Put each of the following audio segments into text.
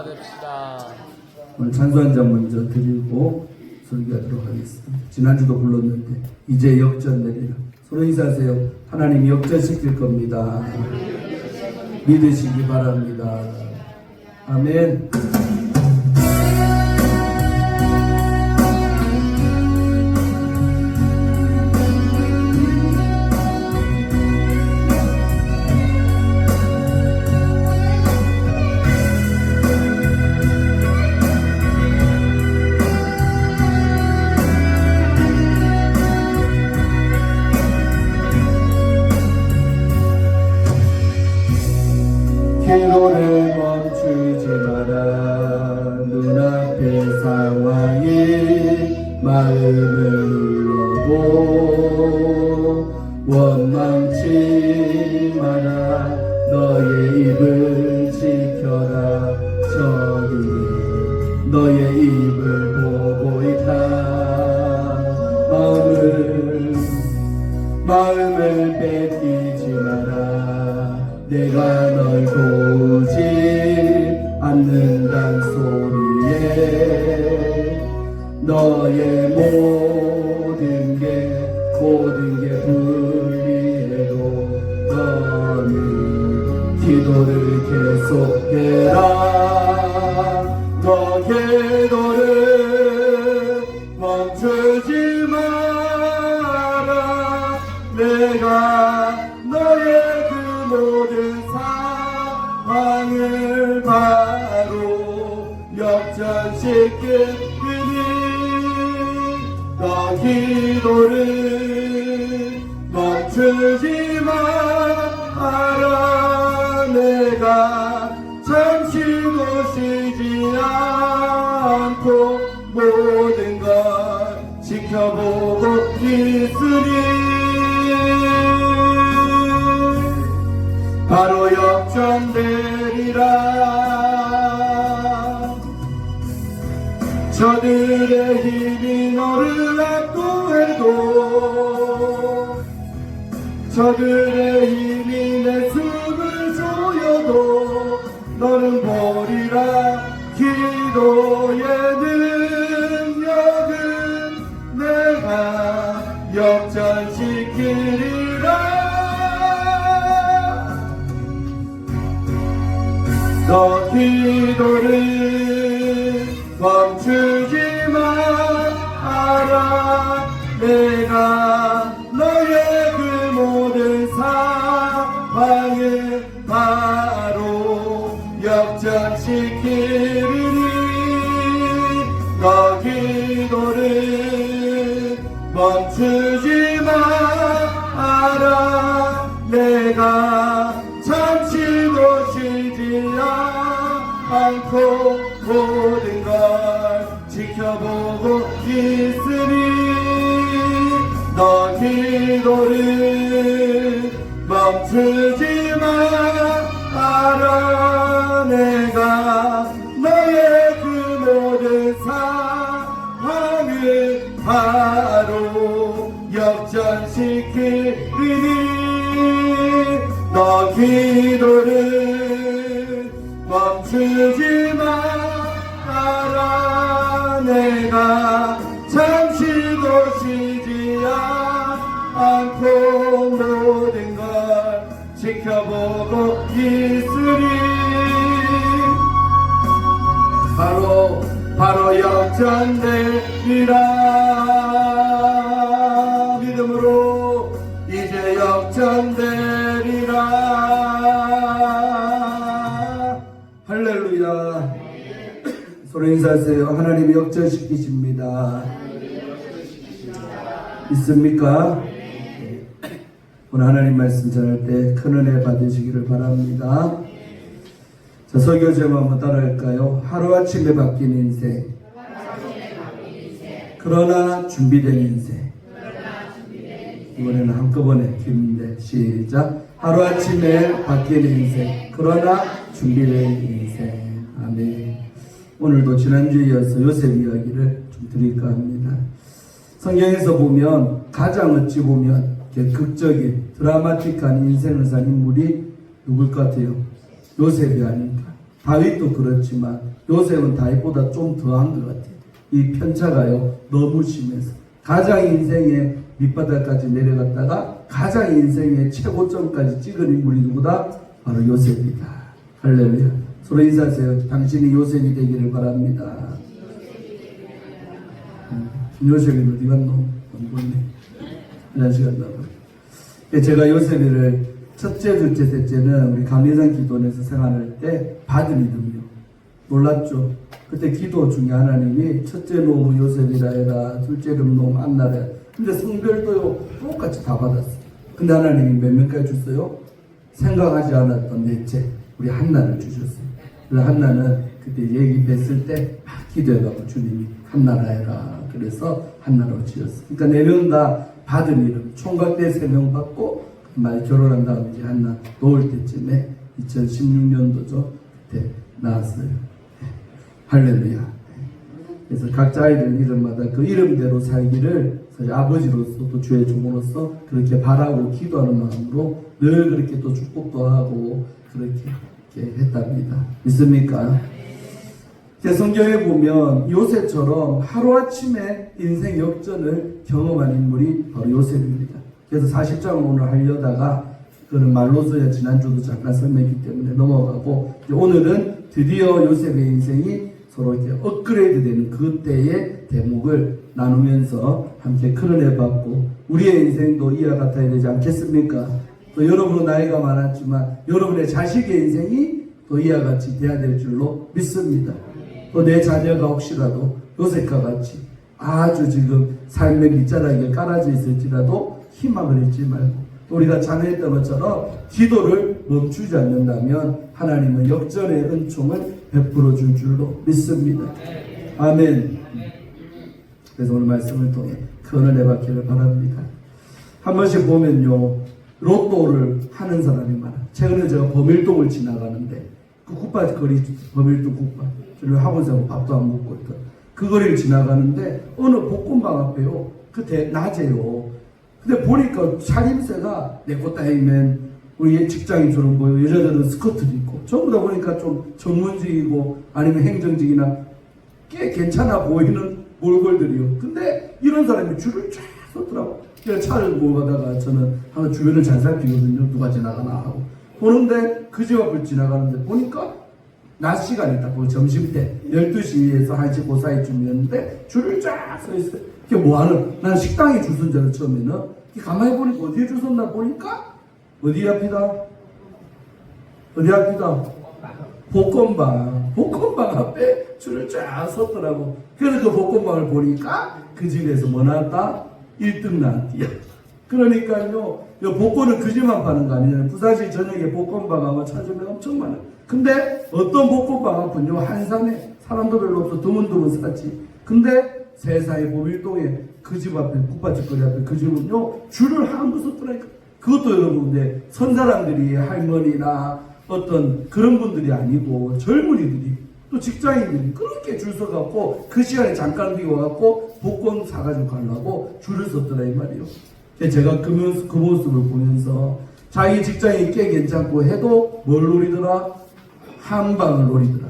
받읍시다. 오늘 찬송 한 장 먼저 드리고 설교하도록 하겠습니다. 지난주도 불렀는데 이제 역전되리라. 서로 인사하세요. 하나님이 역전시킬 겁니다. 믿으시기 바랍니다. 아멘. 기도를 멈추지 마라. 눈앞의 상황이 마음을 눌러도 원망치 마라. 너의 입을 지켜라. 저기 너의 입을 보고 있다. 마음을 뺏기지 마라. 내가 널 도우지 않는단 소리에 너의 모든 게 불리해도 너는 기도를 계속해라. 너 기도를 멈추지 마라. 내가 너의 모든 상황을 바로 역전시키니 너 기도를 멈추지 마라. 내가 잠시도 쉬지 않고 모든 걸 지켜보고 있으니 바로 역전되리라. 저들의 힘이 너를 압도해도 저들의 힘이 내 숨을 조여도 너는 보리라. 기도의 능력은 내가 역전시키리라. 너 기도를 멈추지 마라. 내가 너의 그 모든 상황을 바로 역전시키리니 너 기도를 멈추지 마라. 내가 잠시도 쉬지 않고 모든 걸 지켜보고 있으니 너 기도를 멈추지 마라. 내가 너의 그 모든 상황을 바로 역전시키리니 너 기도를 멈추지 마라. 내가 잠시도 쉬지 않고 모든 걸 지켜보고 있으니 바로 역전되리라. 믿음으로 이제 역전되리라. 할렐루야. 서로 인사하세요. 하나님이 역전시키십니다. 있습니까? 오늘 하나님 말씀 전할 때 큰 은혜 받으시기를 바랍니다. 자, 설교 제목 한번 따라할까요? 하루아침에 바뀐 인생, 그러나 준비된 인생. 이번에는 한꺼번에 긴데 시작. 하루아침에 바뀐 인생, 그러나 준비된 인생. 아멘. 오늘도 지난주에 이어서 요셉 이야기를 좀 드릴까 합니다. 성경에서 보면 가장 어찌 보면 극적인 드라마틱한 인생을 산 인물이 누굴 것 같아요? 요셉이 아닌가. 다윗도 그렇지만 요셉은 다윗보다 좀 더한 것 같아요. 이 편차가요 너무 심해서 가장 인생의 밑바닥까지 내려갔다가 가장 인생의 최고점까지 찍은 인물이 누구다? 바로 요셉이다. 할렐루야. 서로 인사하세요. 당신이 요셉이 되기를 바랍니다. 김요셉이 어디 갔노? 안 보이네. 화장실 갔나 봐. 제가 요셉이를 첫째, 둘째, 셋째는 우리 강례상 기도원에서 생활할 때 받은 이름이요. 놀랐죠? 그때 기도 중에 하나님이 첫째 놈은 요셉이라 해라, 둘째 놈 안나라. 근데 성별도요 똑같이 다 받았어요. 근데 하나님이 몇 명까지 줬어요? 생각하지 않았던 넷째 우리 한나를 주셨어요. 그래서 한나는 그때 얘기 뵀을 때 막 기도해가지고 주님이 한나라 해라. 그래서 한나로 지었어요. 그러니까 4명 다 받은 이름 총각 때 3명 받고 말 결혼한 다음 이제 한나 놓을 때쯤에 2016년도죠. 그때 나왔어요. 할렐루야. 그래서 각자 아이들 이름마다 그 이름대로 살기를 사실 아버지로서 또 주의 종으로서 그렇게 바라고 기도하는 마음으로 늘 그렇게 또 축복도 하고 그렇게 했답니다. 믿습니까? 성경에 보면 요셉처럼 하루아침에 인생 역전을 경험한 인물이 바로 요셉입니다. 그래서 40장을 오늘 하려다가 그는 말로서야 지난주도 잠깐 설명했기 때문에 넘어가고 오늘은 드디어 요셉의 인생이 서로 이렇게 업그레이드 되는 그때의 대목을 나누면서 함께 큰 은혜 받고 우리의 인생도 이와 같아야 되지 않겠습니까? 또 여러분은 나이가 많았지만 여러분의 자식의 인생이 또 이와 같이 돼야 될 줄로 믿습니다. 또 내 자녀가 혹시라도 요셉과 같이 아주 지금 삶의 밑자락에 깔아져 있을지라도 희망을 잃지 말고 또 우리가 자매했던 것처럼 기도를 멈추지 않는다면 하나님은 역전의 은총을 베풀어 줄 줄로 믿습니다. 아멘. 그래서 오늘 말씀을 통해 큰 은혜 받기를 바랍니다. 한 번씩 보면요 로또를 하는 사람이 많아요. 최근에 제가 범일동을 지나가는데 그 굿바지 거리 범일동 굿바 저는 학원생하고 밥도 안 먹고 있던 그 거리를 지나가는데 어느 복권방 앞에요. 그때 낮에요. 근데 보니까 차림새가 내꽃다이면 우리 직장인처럼 보여. 여자들은 스커트도 있고 전부 다 보니까 좀 전문직이고 아니면 행정직이나 꽤 괜찮아 보이는 몰골들이요. 근데 이런 사람이 줄을 쫙 섰더라고. 그래서 차를 몰고 가다가 저는 한번 주변을 잘 살피거든요. 누가 지나가나 하고 보는데 그 집 앞을 지나가는데 보니까 낮 시간에 딱 점심때 12시에서 1시 그 사이쯤이었는데 줄을 쫙 서 있어요. 그게 뭐하는? 난 식당에 줄 선 줄 알았어 처음에는. 가만히 보니까 어디에 줄 섰나 보니까 어디 앞이다? 어디 앞이다? 복권방 앞에 줄을 쫙 섰더라고. 그래서 그 복권방을 보니까 그 집에서 뭐 나왔다? 1등 나왔디야. 그러니까요, 복권은 그 집만 파는 거 아니잖아요. 부사시 전역에 복권방 아마 찾으면 엄청 많아요. 근데 어떤 복권방 앞은요, 한산에 사람도 별로 없어 드문드문 샀지. 근데 세상에 보밀동에 그 집 앞에, 국밥집거리 앞에 그 집은요, 줄을 한두 섰더라니까. 그것도 여러분, 근데 선 사람들이 할머니나 어떤 그런 분들이 아니고 젊은이들이 또 직장인들이 그렇게 줄 서갖고 그 시간에 잠깐 비워갖고 복권 사가지고 가려고 줄을 섰더라 이 말이에요. 제가 그 모습을 보면서 자기 직장이 꽤 괜찮고 해도 뭘 노리더라? 한방을 노리더라.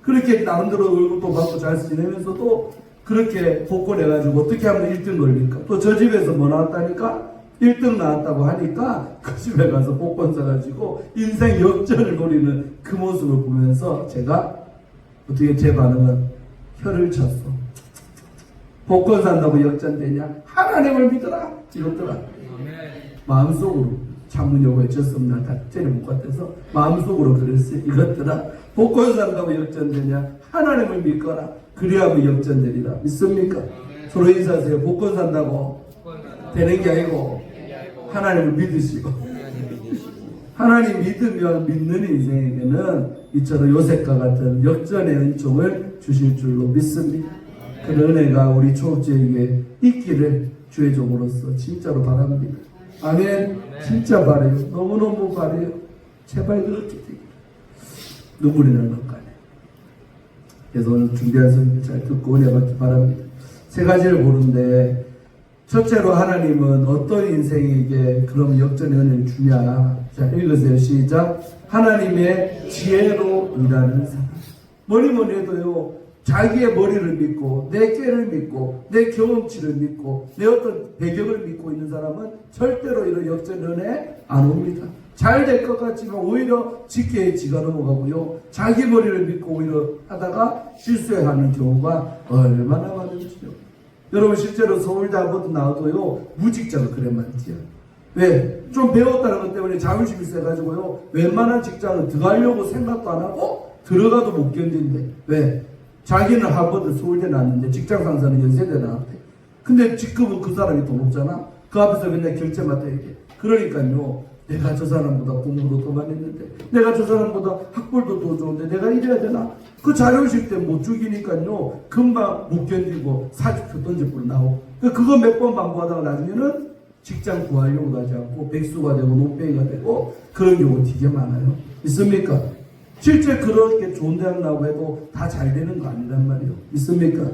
그렇게 나름대로 월급도 받고 잘 지내면서도 그렇게 복권해가지고 어떻게 하면 1등 걸릴까? 또 저 집에서 뭐 나왔다니까? 1등 나왔다고 하니까 그 집에 가서 복권 사가지고 인생 역전을 노리는 그 모습을 보면서 제가 어떻게 제 반응은 혀를 쳤어. 복권 산다고 역전되냐? 하나님을 믿어라! 이렇더라. 마음속으로 창문 외쳤습니다. 다 째려 못 같아서 마음속으로 그랬어요. 이것들아 복권 산다고 역전되냐? 하나님을 믿거라. 그리하면 역전되리라. 믿습니까? 서로 인사하세요. 복권 산다고 되는 게 아니고 하나님을 믿으시고 하나님 믿으면 믿는 인생에게는 이처럼 요셉과 같은 역전의 은총을 주실 줄로 믿습니다. 그 은혜가 우리 초업주에게 있기를 주의 종으로서 진짜로 바랍니다. 아멘. 진짜 바래요. 너무너무 바래요. 제발 그렇게 되길. 눈물이 날 것까지. 그래서 오늘 준비한 설교 잘 듣고 은혜 받기 바랍니다. 세 가지를 보는데 첫째로 하나님은 어떤 인생에게 그런 역전의 은혜를 주냐. 자, 읽으세요. 시작. 하나님의 지혜로 일하는 사람. 뭐니 해도요, 자기의 머리를 믿고 내 깨를 믿고 내 경험치를 믿고 내 어떤 배경을 믿고 있는 사람은 절대로 이런 역전연애 안 옵니다. 잘 될 것 같지만 오히려 직계에 지가 넘어가고요, 자기 머리를 믿고 오히려 하다가 실수하는 경우가 얼마나 많은지요. 여러분, 실제로 서울대 아버지 나와도요, 무직자가 그래 말이지요. 왜? 좀 배웠다는 것 때문에 자존심이 세가지고요, 웬만한 직장을 들어가려고 생각도 안 하고 들어가도 못 견딘대. 왜? 자기는 하버드 서울대 나왔는데 직장 상사는 연세대 나왔대. 근데 직급은 그 사람이 더 높잖아. 그 앞에서 맨날 결제 맡아 얘기해. 그러니까요, 내가 저 사람보다 공부도 더 많이 했는데, 내가 저 사람보다 학벌도 더 좋은데 내가 이래야 되나? 그 자존심 때문에 못 죽이니까요, 금방 못 견디고 사직표 던져버려 나오고, 그거 몇 번 반복하다가 나중에는 직장 구하려고도 하지 않고 백수가 되고 노페이가 되고 그런 경우 되게 많아요. 있습니까? 실제 그렇게 좋은 대학 나오고 해도 다 잘 되는 거 아니란 말이에요. 있습니까?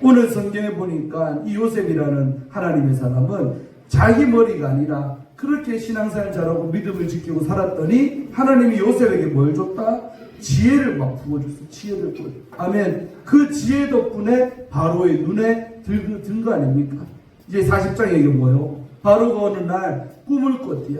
오늘 성경에 보니까 이 요셉이라는 하나님의 사람은 자기 머리가 아니라 그렇게 신앙생활 잘하고 믿음을 지키고 살았더니 하나님이 요셉에게 뭘 줬다? 지혜를 막 부어줬어. 지혜를 부어줬어. 아멘. 그 지혜 덕분에 바로의 눈에 든 거 아닙니까? 이제 40장에 이게 뭐예요? 바로가 어느 날 꿈을 꿨디야.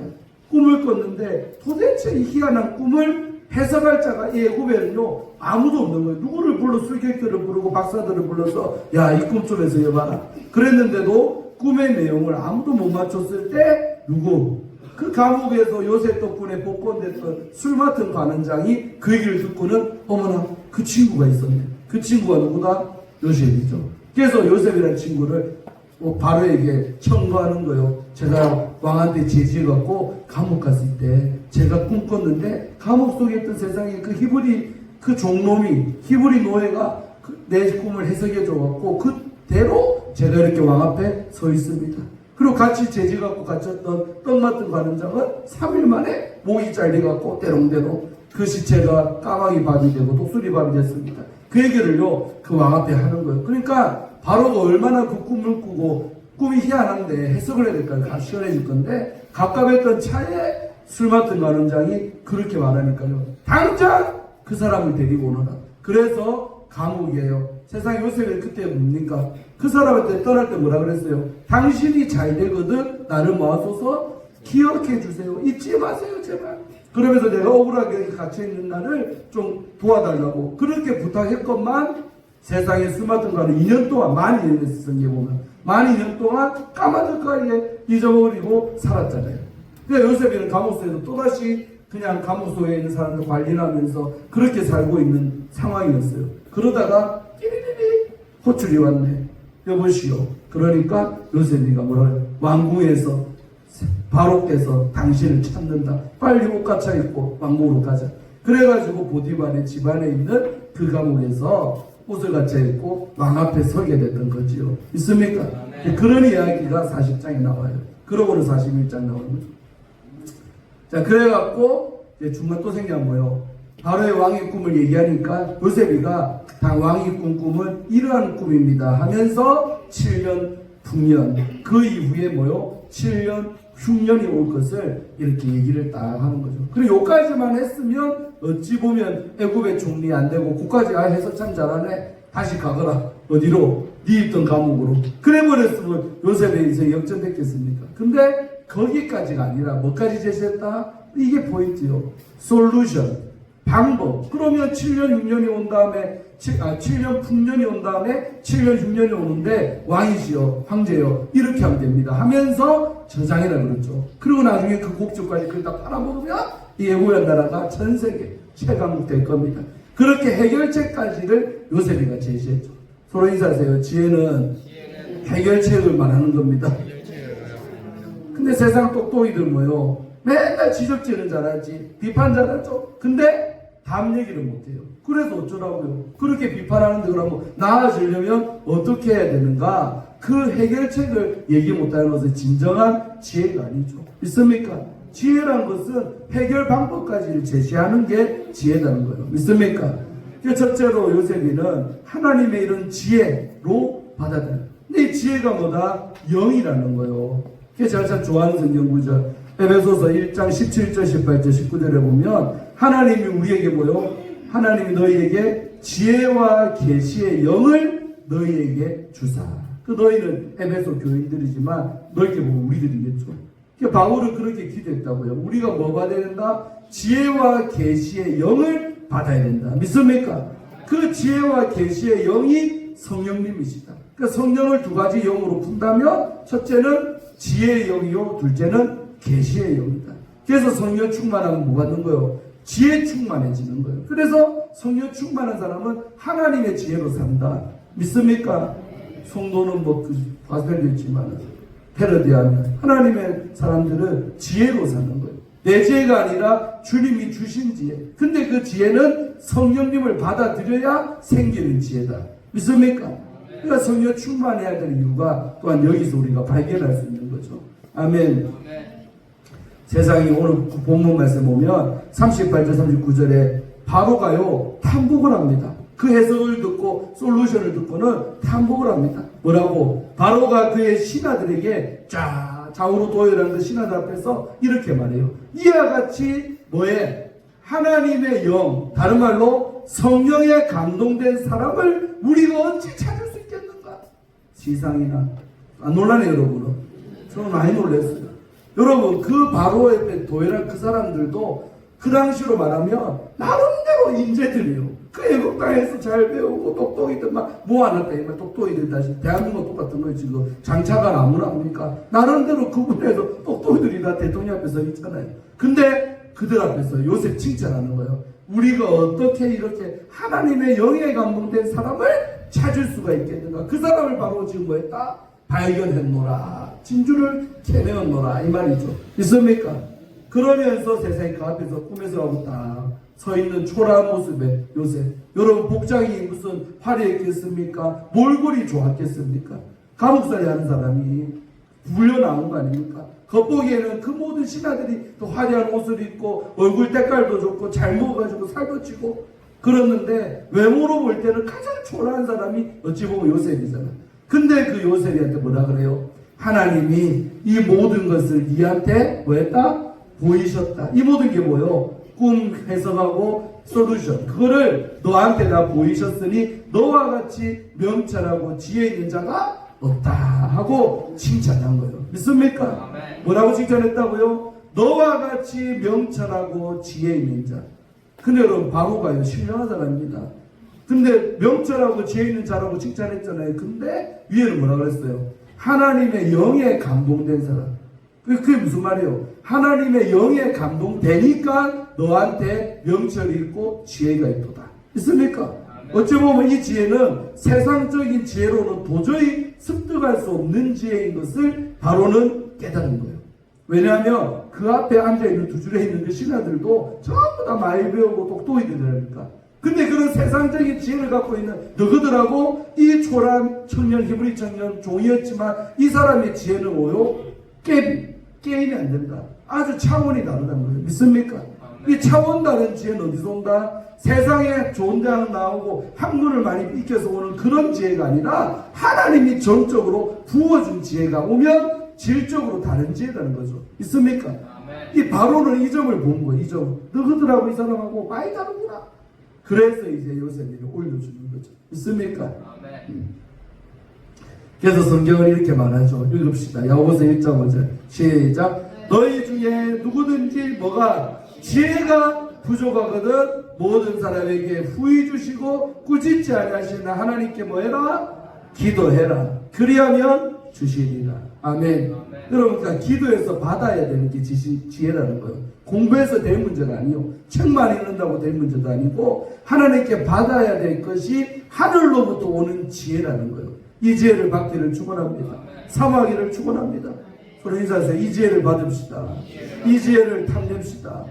꿈을 꿨는데 도대체 이 희한한 꿈을 해석할 자가 이 애굽에는요 아무도 없는 거예요. 누구를 불러, 술객들을 부르고 박사들을 불러서 야, 이 꿈 좀 해석해봐라. 그랬는데도 꿈의 내용을 아무도 못 맞췄을 때 누구? 그 감옥에서 요셉 덕분에 복권됐던 술 맡은 관원장이 그 얘기를 듣고는 어머나, 그 친구가 있었네. 그 친구가 누구다? 요셉이죠. 그래서 요셉이라는 친구를 바로에게 청구하는 거예요. 제가 왕한테 제지해갖고 감옥 갔을 때 제가 꿈꿨는데 감옥 속에 있던 세상에 그 히브리 그 종놈이 히브리 노예가 내 꿈을 해석해줘갖고 그대로 제가 이렇게 왕 앞에 서 있습니다. 그리고 같이 제지해갖고 갇혔던 떡 맡은 관원장은 3일 만에 목이 잘려갖고 때롱대롱 그 시체가 까마귀 밥이 되고 독수리 밥이 됐습니다. 그 얘기를요 그 왕 앞에 하는 거예요. 그러니까 바로가 얼마나 그 꿈을 꾸고 꿈이 희한한데 해석을 해야 될까요? 시원해질 건데 갑갑했던 차에 술 맡은 관원장이 그렇게 말하니까요, 당장 그 사람을 데리고 오너라. 그래서 감옥이에요. 세상에 요셉이 그때 뭡니까? 그 사람한테 떠날 때 뭐라 그랬어요? 당신이 잘 되거든 나를 모아줘서 기억해 주세요. 잊지 마세요 제발. 그러면서 내가 억울하게 갇혀있는 나를 좀 도와달라고 그렇게 부탁했건만 세상에 술 맡은 거는 2년 동안, 만 2년 했어, 성경에 보면. 만 2년 동안 까마득하게 잊어버리고 살았잖아요. 그러니까 요셉이는 감옥소에서 또다시 그냥 감옥소에 있는 사람들 관리하면서 그렇게 살고 있는 상황이었어요. 그러다가 띠리리리 호출이 왔네. 여보시오. 그러니까 요셉이가 뭐라고요? 왕궁에서 바로께서 당신을 찾는다. 빨리 옷 갖춰 입고 왕궁으로 가자. 그래가지고 보디발의 집안에 있는 그 감옥에서 옷을 갖춰 입고 왕 앞에 서게 됐던 거지요. 있습니까? 네. 그런 이야기가 40장에 나와요. 그러고는 41장 나오는 거죠. 자, 그래갖고 이제 중간 또 생긴 뭐예요? 바로의 왕의 꿈을 얘기하니까 요셉이가 당 왕이 꾼 꿈은 이러한 꿈입니다 하면서 7년 풍년 그 이후에 뭐요? 7년 흉년이 올 것을 이렇게 얘기를 딱 하는 거죠. 그리고 요까지만 했으면 어찌 보면 애굽의 총리 안 되고 그까지 해서 참 잘하네. 다시 가거라. 어디로? 네 있던 감옥으로. 그래 버렸으면 요셉의 인생이 역전됐겠습니까? 근데 거기까지가 아니라 뭐까지 제시했다? 이게 포인트요. 솔루션. 방법. 그러면 7년 6년이 온 다음에 7년 풍년이 온 다음에 7년 6년이 오는데 왕이시여 황제여 이렇게 하면 됩니다 하면서 저장이라 그러죠. 그리고 나중에 그 곡주까지 그걸 다 팔아먹으면 이 애굽의 나라가 전 세계 최강국 될 겁니다. 그렇게 해결책까지를 요셉이가 제시했죠. 서로 인사하세요. 지혜는 해결책을 말하는 겁니다. 근데 세상 똑똑이들 뭐요? 맨날 지적질은 잘하지 비판 잘하죠. 근데 다음 얘기를 못해요. 그래서 어쩌라고요? 그렇게 비판하는데 그러면 나아지려면 어떻게 해야 되는가? 그 해결책을 얘기 못하는 것은 진정한 지혜가 아니죠. 믿습니까? 지혜란 것은 해결 방법까지 제시하는 게 지혜라는 거예요. 믿습니까? 첫째로 요셉이는 하나님의 이런 지혜로 받아들여요. 근데 이 지혜가 뭐다? 영이라는 거예요. 그게 제가 참 좋아하는 성경 구절. 에베소서 1장 17절, 18절, 19절에 보면 하나님이 우리에게 뭐요? 하나님이 너희에게 지혜와 계시의 영을 너희에게 주사. 그 너희는 에베소 교인들이지만 넓게 보면 우리들이겠죠. 그러니까 바울은 그렇게 기도했다고요. 우리가 뭐 받아야 된다? 지혜와 계시의 영을 받아야 된다. 믿습니까? 그 지혜와 계시의 영이 성령님이시다. 그러니까 성령을 두 가지 영으로 푼다면 첫째는 지혜의 영이요, 둘째는 계시의 영이다. 그래서 성령 충만하면 뭐 받는 거예요? 지혜 충만해지는 거예요. 그래서 성령 충만한 사람은 하나님의 지혜로 산다. 믿습니까? 성도는 뭐 과설되었지만 패러디하면 하나님의 사람들은 지혜로 사는 거예요. 내 지혜가 아니라 주님이 주신 지혜. 근데 그 지혜는 성령님을 받아들여야 생기는 지혜다. 믿습니까? 그러니까 성령 충만해야 될 이유가 또한 여기서 우리가 발견할 수 있는 거죠. 아멘. 세상이 오늘 본문 말씀 보면 38절 39절에 바로가요 탐복을 합니다. 그 해석을 듣고 솔루션을 듣고는 탐복을 합니다. 뭐라고? 바로가 그의 신하들에게 쫙 좌우로 도열하는 그 신하들 앞에서 이렇게 말해요. 이와 같이 뭐에? 하나님의 영, 다른 말로 성령에 감동된 사람을 우리가 언제 찾을 수 있겠는가? 지상이나 안 놀라네요 여러분은. 저는 많이 놀랐어요. 여러분 그 바로 옆에 도열한 그 사람들도 그 당시로 말하면 나름대로 인재들이에요. 그 애국 땅에서 잘 배우고 똑똑이들 막 모아놨다. 막 똑똑이들 다시 대한민국 똑같은 거예요. 지금 장차관 아무나 합니까? 나름대로 그분에서 똑똑이들이 다 대통령 앞에서 있잖아요. 근데 그들 앞에서 요셉 칭찬하는 거예요. 우리가 어떻게 이렇게 하나님의 영에 감동된 사람을 찾을 수가 있겠는가? 그 사람을 바로 지금 뭐 했다? 발견했노라. 진주를 캐내었노라. 이 말이죠. 믿습니까? 그러면서 세상에 그 앞에서 꿈에서 하고 딱 서 있는 초라한 모습의 요셉. 여러분 복장이 무슨 화려했겠습니까? 몰골이 좋았겠습니까? 감옥살이 하는 사람이 불려 나온 거 아닙니까? 겉보기에는 그 모든 신하들이 또 화려한 옷을 입고 얼굴 때깔도 좋고 잘 먹어가지고 살도 찌고 그랬는데 외모로 볼 때는 가장 초라한 사람이 어찌 보면 요셉이잖아. 근데 그 요셉이한테 뭐라 그래요? 하나님이 이 모든 것을 니한테 뭐 했다? 보이셨다. 이 모든 게 뭐요? 꿈 해석하고 솔루션. 그거를 너한테 다 보이셨으니 너와 같이 명철하고 지혜 있는 자가 없다 하고 칭찬한 거예요. 믿습니까? 아멘. 뭐라고 칭찬했다고요? 너와 같이 명철하고 지혜 있는 자. 근데 여러분 바로가요 신령한 사람입니다. 근데 명철하고 지혜 있는 자라고 칭찬했잖아요. 근데 위에는 뭐라 그랬어요? 하나님의 영에 감동된 사람. 그게 무슨 말이에요? 하나님의 영에 감동되니까 너한테 명철이 있고 지혜가 있도다. 있습니까? 어찌 보면 이 지혜는 세상적인 지혜로는 도저히 습득할 수 없는 지혜인 것을 바로는 깨달은 거예요. 왜냐하면 그 앞에 앉아있는 두 줄에 있는 그 신하들도 전부 다 많이 배우고 똑똑이들이니까. 근데 그런 세상적인 지혜를 갖고 있는 너희들하고 이 초란 청년, 히브리 청년 종이었지만 이 사람의 지혜는 뭐요? 게임이 안 된다. 아주 차원이 다르다는 거예요. 믿습니까? 이 차원 다른 지혜는 어디서 온다? 세상에 좋은 대학 나오고 학문을 많이 익혀서 오는 그런 지혜가 아니라 하나님이 전적으로 부어준 지혜가 오면 질적으로 다른 지혜라는 거죠. 있습니까? 이 바로는 이 점을 본 거예요. 이 점. 너희들하고 이 사람하고 많이 다르구나. 그래서 이제 요셉을 올려주는 거죠. 있습니까? 그래서 성경은 이렇게 말하죠. 읽읍시다. 야고보서 1장 5절 시작. 너희 중에 누구든지 뭐가 지혜가 부족하거든 모든 사람에게 후히 주시고 꾸짖지 아니하시나 하나님께 뭐해라? 기도해라. 그리하면 주시리라. 아멘. 여러분 그러니까 기도해서 받아야 되는 게 지혜라는 거예요. 공부해서 될 문제가 아니요. 책만 읽는다고 될 문제도 아니고 하나님께 받아야 될 것이 하늘로부터 오는 지혜라는 거예요. 이 지혜를 받기를 축원합니다. 삼하기를 축원합니다. 서로 인사하세요. 이 지혜를 받읍시다. 이 지혜를 탐냅시다.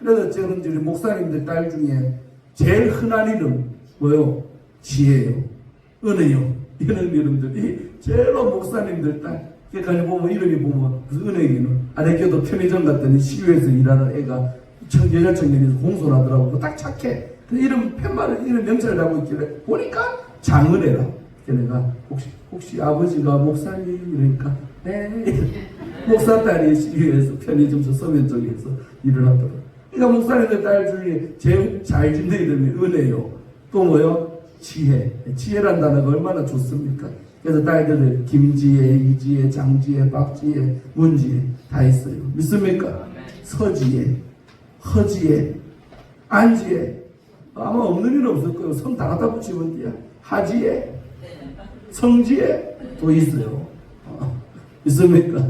그래서 저는 우리 목사님들 딸 중에 제일 흔한 이름 뭐요? 지혜요. 은혜요. 이런 이름들이 제일로 목사님들 딸. 그러니까 보면 이름이 보면 그 은혜기는 아래교도 편의점 갔더니 시유에서 일하는 애가 여자 청년에서 공손 하더라고. 딱 착해. 이름 팻말을 이름 명찰을 하고 있길래 보니까 장은혜라. 내가 혹시 아버지가 목사님 이러니까 네 목사 딸이 시위에서 편의점 저 서면 쪽에서 일을 하더라고. 그러니까 목사님들 딸 중에 제일 잘 짓는 이름이 은혜요. 또 뭐요? 지혜. 지혜란 단어가 얼마나 좋습니까? 그래서 딸들을 김지혜, 이지혜, 장지혜, 박지혜, 문지혜 다 있어요. 믿습니까? 서지혜, 허지혜, 안지혜. 아마 없는 일은 없을 거예요. 성 다 갖다 붙이면 돼요. 하지혜, 성지혜 또 있어요. 믿습니까?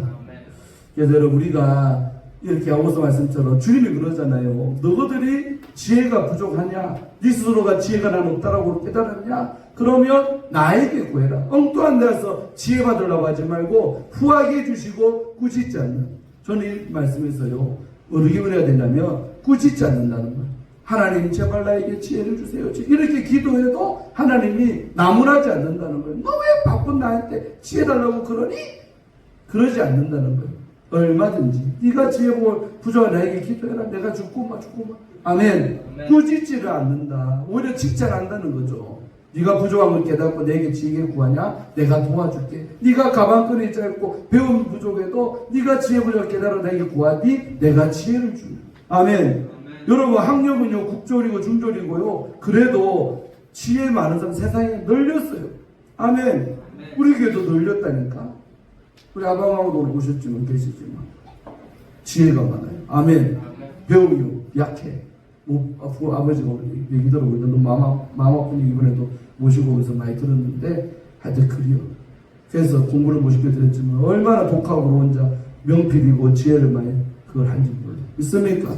그래서 여러분 우리가 이렇게 야고보서 말씀처럼 주님이 그러잖아요. 너희들이 지혜가 부족하냐? 네 스스로가 지혜가 난 없다라고 깨달았냐? 그러면 나에게 구해라. 엉뚱한 데서 지혜 받으려고 하지 말고 후하게 해주시고 꾸짖지 않는. 저는 이 말씀에서요. 어떻게 은혜가 되냐면 꾸짖지 않는다는 거예요. 하나님 제발 나에게 지혜를 주세요. 이렇게 기도해도 하나님이 나무라지 않는다는 거예요. 너 왜 바쁜 나한테 지혜 달라고 그러니? 그러지 않는다는 거예요. 얼마든지 네가 지혜 부족한 나에게 기도해라. 내가 죽고만. 아멘. 꾸짖지를 않는다. 오히려 칭찬한다는 거죠. 네가 부족한 걸 깨닫고 내게 지혜 구하냐? 내가 도와줄게. 네가 가방끈이 짧고 배움 부족해도 네가 지혜 부족을 깨달아 내게 구하니 내가 지혜를 주네. 아멘. 여러분 학력은요 국졸이고 중졸이고요. 그래도 지혜 많은 사람 세상에 널렸어요. 아멘. 우리 교회도 널렸다니까. 우리 아방하고도 오셨지만 계시지만 지혜가 많아요. 아멘. 배움이 약해. 아버지가 얘기더라고요. 너무 마음 아프니 이번에도 모시고 오면서 많이 들었는데 하여튼 그래요. 그래서 공부를 모시게 드렸지만 얼마나 독하고 혼자 명필이고 지혜를 많이 그걸 한지 몰라요. 믿습니까?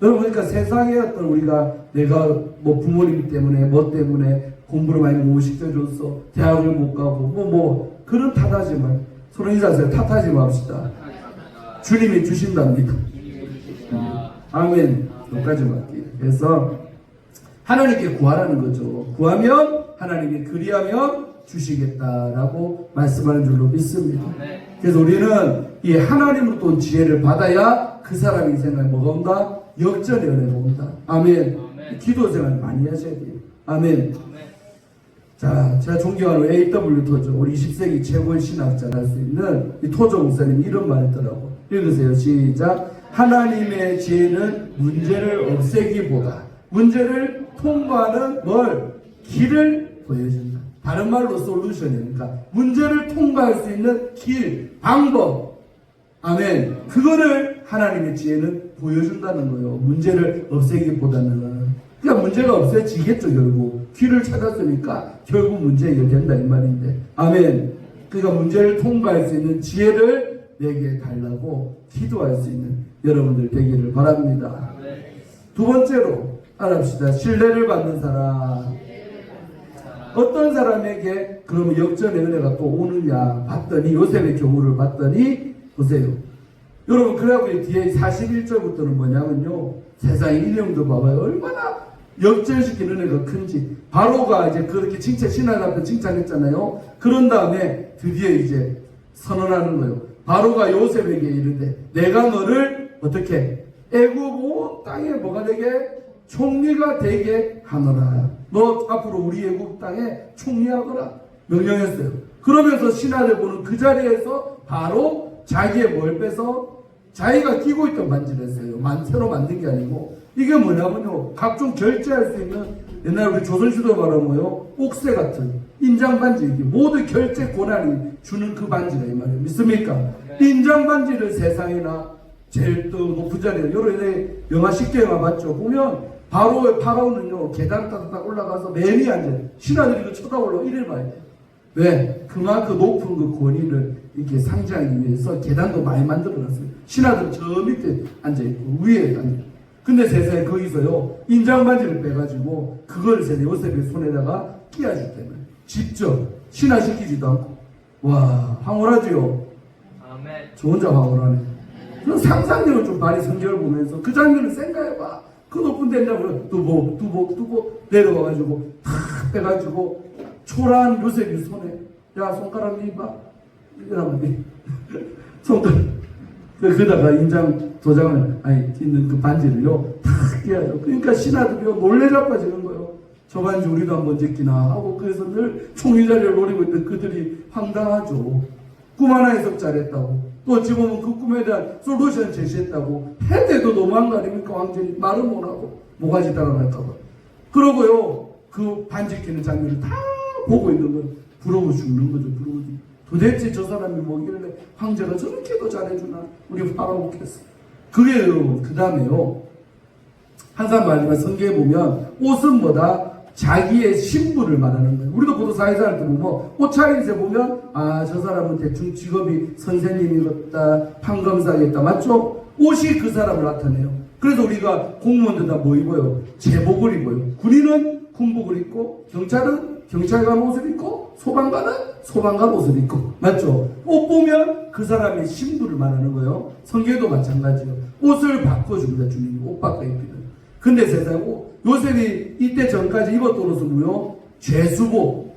여러분 그러니까 세상에 어떤 우리가 내가 뭐 부모님 때문에 뭐 때문에 공부를 많이 못 시켜줘서 대학을 못 가고 뭐 그런 탓하지만 서로 인사하세요. 탓하지 맙시다. 주님이 주신답니다. 아멘. 여기까지 말게요. 그래서 하나님께 구하라는 거죠. 구하면 하나님이 그리하면 주시겠다라고 말씀하는 줄로 믿습니다. 그래서 우리는 이 하나님으로부터 온 지혜를 받아야 그 사람 인생에 뭐가 온다? 역전의 은혜가 온다. 아멘. 기도 생활 많이 하셔야 돼요. 아멘. 자, 제가 존경하는 A.W. 토저, 우리 20세기 최고의 신학자를 할 수 있는 이 토저 목사님이 이런 말 했더라고. 읽으세요. 시작. 하나님의 지혜는 문제를 없애기보다 문제를 통과하는 길을 보여준다. 다른 말로 솔루션이니까 문제를 통과할 수 있는 길, 방법. 아멘. 그거를 하나님의 지혜는 보여준다는 거예요. 문제를 없애기보다는. 그러니까 문제가 없어지겠죠, 결국. 길을 찾았으니까 결국 문제 해결된다 이 말인데. 아멘. 그러니까 문제를 통과할 수 있는 지혜를 내게 달라고 기도할 수 있는 여러분들 되기를 바랍니다. 두 번째로 알아봅시다. 신뢰를 받는 사람. 어떤 사람에게 그러면 역전의 은혜가 또 오느냐 봤더니 요셉의 경우를 봤더니 보세요. 여러분 그래갖고 뒤에 41절부터는 뭐냐면요. 세상의 인형도 봐봐요. 얼마나 역전시키는 은혜가 큰지. 바로가 이제 그렇게 신하들 앞에 칭찬했잖아요. 그런 다음에 드디어 이제 선언하는 거예요. 바로가 요셉에게 이르되 내가 너를 어떻게 애굽 온 땅에 뭐가 되게 총리가 되게 하노라. 너 앞으로 우리 애굽 땅에 총리하거라 명령했어요. 그러면서 신하를 보는 그 자리에서 바로 자기의 뭘 빼서 자기가 끼고 있던 반지를 했어요. 새로 만든 게 아니고 이게 뭐냐면요 각종 결제할 수 있는 옛날 우리 조선시대 말하면 뭐요 옥새 같은 인장 반지 이게 모두 결제 권한이 주는 그 반지가 이 말이에요. 믿습니까? 인장 반지를 세상에나 제일 또 높은 자리에 여러 영화 쉽게 영화 봤죠. 보면 바로 파라오는요 계단 따닥 올라가서 맨이 앉아 신하들이 그 쳐다보려고 이래 봐야 돼요. 왜? 그만큼 높은 그 권위를 이렇게 상징하기 위해서 계단도 많이 만들어놨어요. 신하들 저 밑에 앉아있고 위에 앉아있고. 근데 세상에 거기서요 인장 반지를 빼가지고 그걸 세상에 요셉의 손에다가 끼워줄 때는 직접 신화시키지도 않고 와 황홀하지요. 저 혼자 황홀하네. 그럼 상상력을 좀 많이 성경을 보면서 그 장면을 생각해봐. 그 높은 데냐고 뚜벅 내려와가지고 탁 빼가지고 초라한 요셉이 손에 야 손가락 내봐 이러면 손가락 그다가 인장 도장을 있는 그 반지를요 탁 끼워줘. 그러니까 신하들이요 놀래 자빠지는 거예요. 저 반지 우리도 한번 제끼나 하고 그래서 늘 총리 자리를 노리고 있던 그들이 황당하죠. 꿈 하나 해석 잘했다고. 또 어찌 보면 그 꿈에 대한 솔루션 제시했다고. 해대도 너무한 거 아닙니까? 왕전이 말은 못하고 모가지 따라갈까봐. 그러고요 그 반지 끼는 장면을 다 보고 있는 걸 부러워 죽는 거죠. 부러워 죽는. 도대체 저 사람이 뭐길래 황제가 저렇게도 잘해주나 우리 파라오겠어. 그게 그 다음에요 항상 말하지만 성경에 보면 옷은 뭐다? 자기의 신분을 말하는 거예요. 우리도 보통 사회생활 할 때 보면 옷차림새 보면 아 저 사람은 대충 직업이 선생님이겠다 판검사겠다 맞죠? 옷이 그 사람을 나타내요. 그래서 우리가 공무원들 다 뭐 입어요? 제복을 입어요. 군인은 군복을 입고 경찰은 경찰관 옷을 입고 소방관은 소방관 옷을 입고 맞죠? 옷 보면 그 사람의 신분을 말하는 거예요. 성경도 마찬가지예요. 옷을 바꿔줍니다. 주님이 옷 바꿔 입히는. 근데 세상에 요셉이 이때 전까지 입었던 옷은 뭐요? 죄수복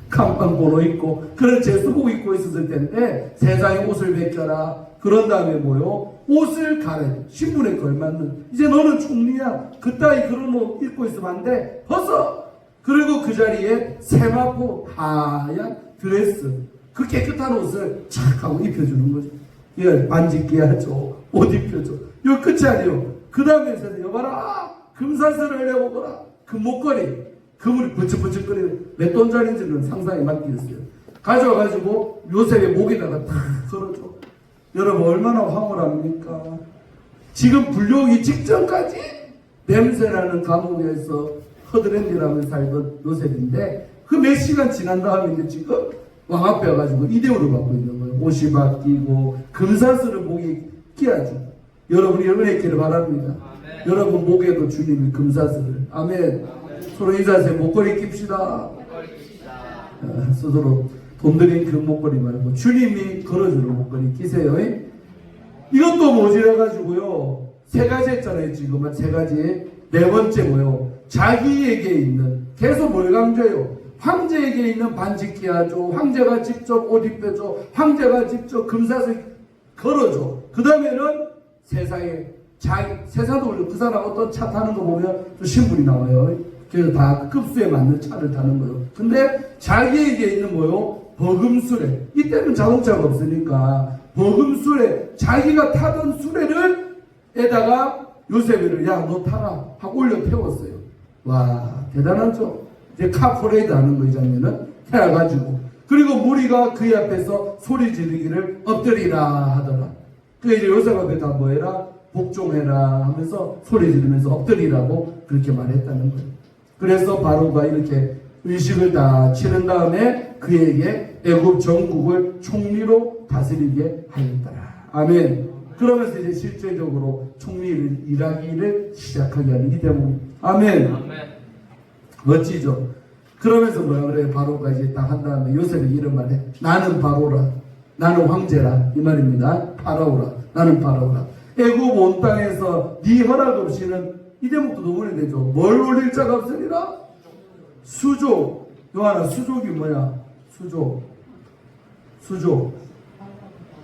간판 번호 입고 그런 죄수복 입고 있었을 텐데 세상에 옷을 벗겨라. 그런 다음에 뭐요? 옷을 갈아입고 신분에 걸맞는 이제 너는 총리야. 그따위 그런 옷 입고 있으면 안 돼. 벗어. 그리고 그 자리에 세마포 하얀 드레스 그 깨끗한 옷을 착 하고 입혀주는 거죠. 이거 반지 끼야죠. 옷 입혀줘. 이거 끝이 아니에요. 그 다음에 여봐라 금사슬을 내오거라. 금목걸이 금을 번쩍번쩍거리는 몇 돈짜리인지는 상상이 맡기겠어요. 가져와가지고 요셉의 목에다가 탁 걸어줘. 여러분 얼마나 황홀합니까? 지금 불려오기 직전까지 냄새나는 감옥에서 허드렛일하면서 살던 요셉인데 그 몇 시간 지난 다음에 이제 지금 왕 앞에 와가지고 이대우를 받고 있는 거예요. 옷이 바뀌고 금사슬을 목에 끼워주고 여러분이 은혜 있기를 바랍니다. 아멘. 여러분 목에도 주님이 금사슬을 아멘. 아멘. 서로 인사하세요. 목걸이 낍시다. 스스로 돈 들인 그 목걸이 말고 주님이 걸어주는 목걸이 끼세요. 이것도 모자라가지고요. 세 가지 했잖아요. 지금 세 가지. 네 번째 뭐요? 자기에게 있는 계속 뭘 강조해요? 황제에게 있는 반지 끼워줘. 황제가 직접 옷 입혀줘. 황제가 직접 금사슬 걸어줘. 그 다음에는 세상에 세상도 올려 그 사람 어떤 차 타는 거 보면 또 신분이 나와요. 그래서 다 급수에 맞는 차를 타는 거예요. 근데 자기에게 있는 뭐요? 버금수레. 이때는 자동차가 없으니까 버금수레 자기가 타던 수레를 에다가 요셉이를 야 너 타라 하고 올려 태웠어요. 와 대단하죠. 이제 카포레이드 하는 거 이 장면은 해가지고 그리고 무리가 그의 앞에서 소리 지르기를 엎드리라 하더라. 그 이제 요셉 앞에 다 뭐해라 복종해라 하면서 소리 지르면서 엎드리라고 그렇게 말했다는 거예요. 그래서 바로가 이렇게 의식을 다 치른 다음에 그에게 애굽 전국을 총리로 다스리게 하였더라. 아멘. 그러면서 이제 실제적으로 총리를 일하기를 시작하게 하는 이 대목. 아멘. 아멘. 멋지죠. 그러면서 뭐라 그래요? 바로가 이제 딱 한 다음에 요셉의 이름 말해. 나는 바로라. 나는 황제라. 이 말입니다. 파라오라. 나는 파라오라. 애굽 온 땅에서 네 허락 없이는 이 대목도 너무 되죠. 뭘 올릴 자가 없으리라? 수족. 요하나 수족이 뭐야? 수족.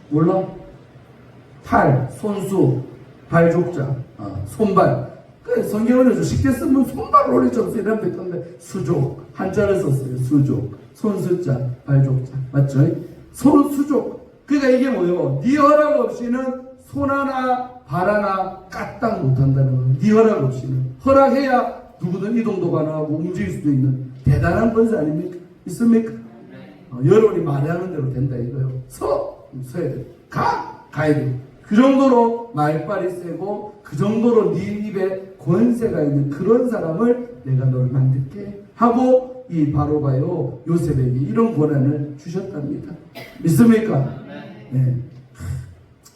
몰라? 팔, 손수, 발족자, 손발. 그 성경을 쉽게 쓰면 손발을 올릴 수 없어요. 이런 뱉던데 수족. 한자를 썼어요. 수족. 손수자, 발족자. 맞죠? 수족. 그러니까 이게 뭐예요? 네 허락 없이는 손 하나, 발 하나 까딱 못한다는 거예요. 네 허락 없이는. 허락해야 누구든 이동도 가능하고 움직일 수도 있는 대단한 권세 아닙니까? 있습니까? 여러분이 말하는 대로 된다 이거예요. 서야 돼. 가야 돼. 그 정도로 말빨이 세고 그 정도로 네 입에 권세가 있는 그런 사람을 내가 널 만들게 하고 이 바로가요 요셉에게 이런 권한을 주셨답니다. 믿습니까? 네.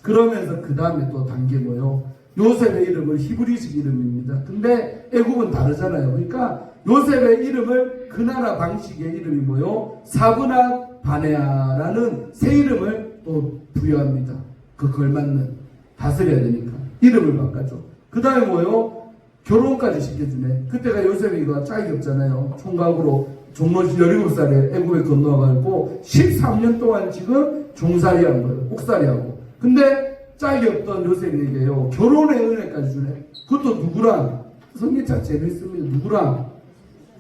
그러면서 그 다음에 또 단계 뭐요? 요셉의 이름은 히브리식 이름입니다. 근데 애굽은 다르잖아요. 그러니까 요셉의 이름을 그 나라 방식의 이름이 뭐요? 사브나 바네아라는 새 이름을 또 부여합니다. 그 걸맞는 다스려야 되니까 이름을 바꿔줘. 그 다음에 뭐요? 결혼까지 시켜주네. 그때가 요셉이가 짝이 없잖아요. 총각으로 종로 17살에 애굽에 건너가고 13년 동안 지금 종살이 한 거예요. 옥살이하고. 근데 짝이 없던 요셉에게요 결혼의 은혜까지 주네. 그것도 누구랑? 성경 참 재밌습니다. 누구랑?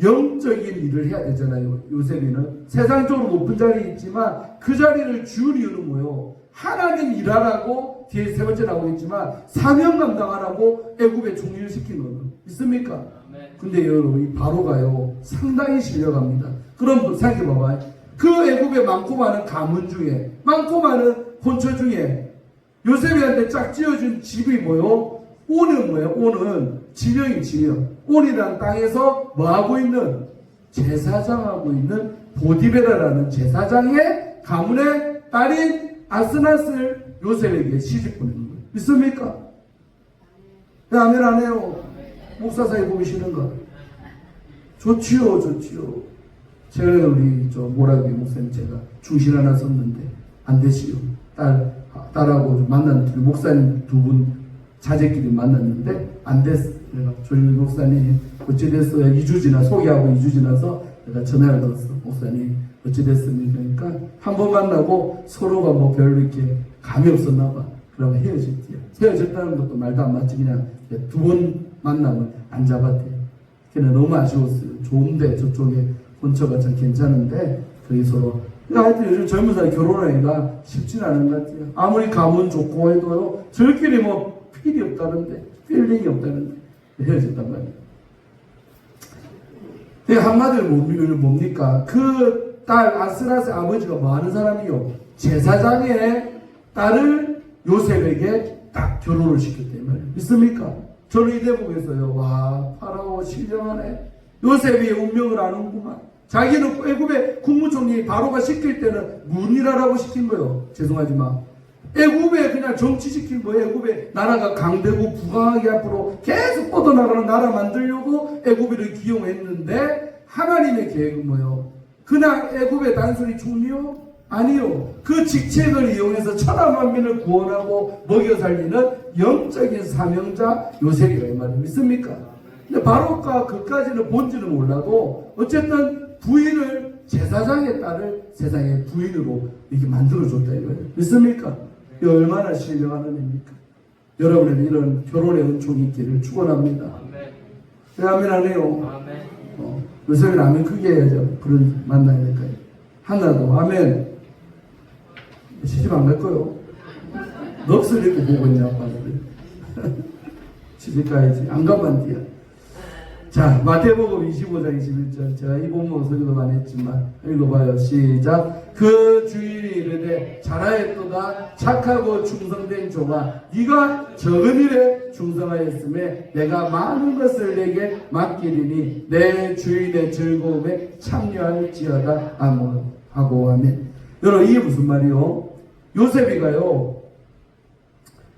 영적인 일을 해야 되잖아요. 요셉이는 세상적으로 높은 자리에 있지만 그 자리를 줄 이유는 뭐예요? 하나님 일하라고 뒤에 세 번째 나오고 있지만 사명 감당하라고 애굽에 종리를 시킨 거는 있습니까? 근데 여러분 이 바로가요 상당히 실력합니다. 그럼 생각해봐봐요. 그 애굽에 많고 많은 가문 중에 많고 많은 혼처 중에 요셉이한테 짝 지어준 집이 뭐요? 온은 뭐예요? 온은 진영이 진영. 온이라는 땅에서 뭐하고 있는? 제사장하고 있는 보디베라라는 제사장의 가문의 딸인 아스낫을 요셉에게 시집 보내는 거예요. 믿습니까? 왜 아멘 안 해요? 목사 사이 보기 싫은가? 좋지요, 좋지요. 최근에 우리 모라기 목사님 제가 중실 하나 썼는데 안 되시요. 딸하고 만난 목사님 두 분 자제끼리 만났는데 안 됐어. 내가 조용히 목사님 어찌됐어요? 2주 지나 소개하고 2주 지나서 내가 전화를 걸었어. 목사님 어찌됐습니까? 그러니까 한 번 만나고 서로가 뭐 별로 이렇게 감이 없었나 봐. 그러면 헤어졌대요. 헤어졌다는 것도 말도 안 맞지. 그냥 두 번 만나면 안 잡았대요. 그냥 너무 아쉬웠어요. 좋은데 저쪽에 본처가 참 괜찮은데 거기 서로 하여튼 요즘 젊은 사람 결혼하기가 쉽진 않은 것 같아요. 아무리 가문 좋고 해도요 저희끼리 뭐 필이 없다는데 필링이 없다는데 헤어졌단 말이에요. 한마디로 뭡니까? 그 딸 아스낫의 아버지가 뭐 하는 사람이요? 제사장의 딸을 요셉에게 딱 결혼을 시켰단 말이에요. 믿습니까? 저는 이 대목에서요, 와, 파라오 신령하네. 요셉이 운명을 아는구만. 자기는 애굽의 국무총리 바로가 시킬 때는 문이라라고 시킨 거예요. 죄송하지만. 애굽에 그냥 정치시킨 거예요. 애굽에 나라가 강대고 부강하게 앞으로 계속 뻗어나가는 나라 만들려고 애굽을 기용했는데 하나님의 계획은 뭐예요? 그냥 애굽의 단순히 총리요? 아니요. 그 직책을 이용해서 천하 만민을 구원하고 먹여 살리는 영적인 사명자 요셉이라 이 말을 믿습니까? 근데 바로가 그까지는 뭔지는 몰라도 어쨌든 부인을 제사장의 딸을 세상의 부인으로 이렇게 만들어줬다 이거예요. 믿습니까? 이 얼마나 신령한 은혜입니까? 여러분에게 이런 결혼의 은총이 있기를 축원합니다. 왜 아멘 안 해요? 요셉은 아멘 크게 해야죠. 그런 만나야 될까요? 하나도 아멘. 시집 안 갈 거요. 넋을 잃고 보고 있냐 아빠들. 시집 가야지. 안 가면 뒤야. 자, 마태복음 25장 21절. 제가 이 본문 설교도 많이 했지만 읽어봐요. 시작. 그 주인이 이르되 잘하였도다 착하고 충성된 종아 네가 적은 일에 충성하였음에 내가 많은 것을 내게 맡기리니 내 주인의 즐거움에 참여할지어다. 아멘. 하고 아멘. 여러분 이게 무슨 말이요? 요셉이가요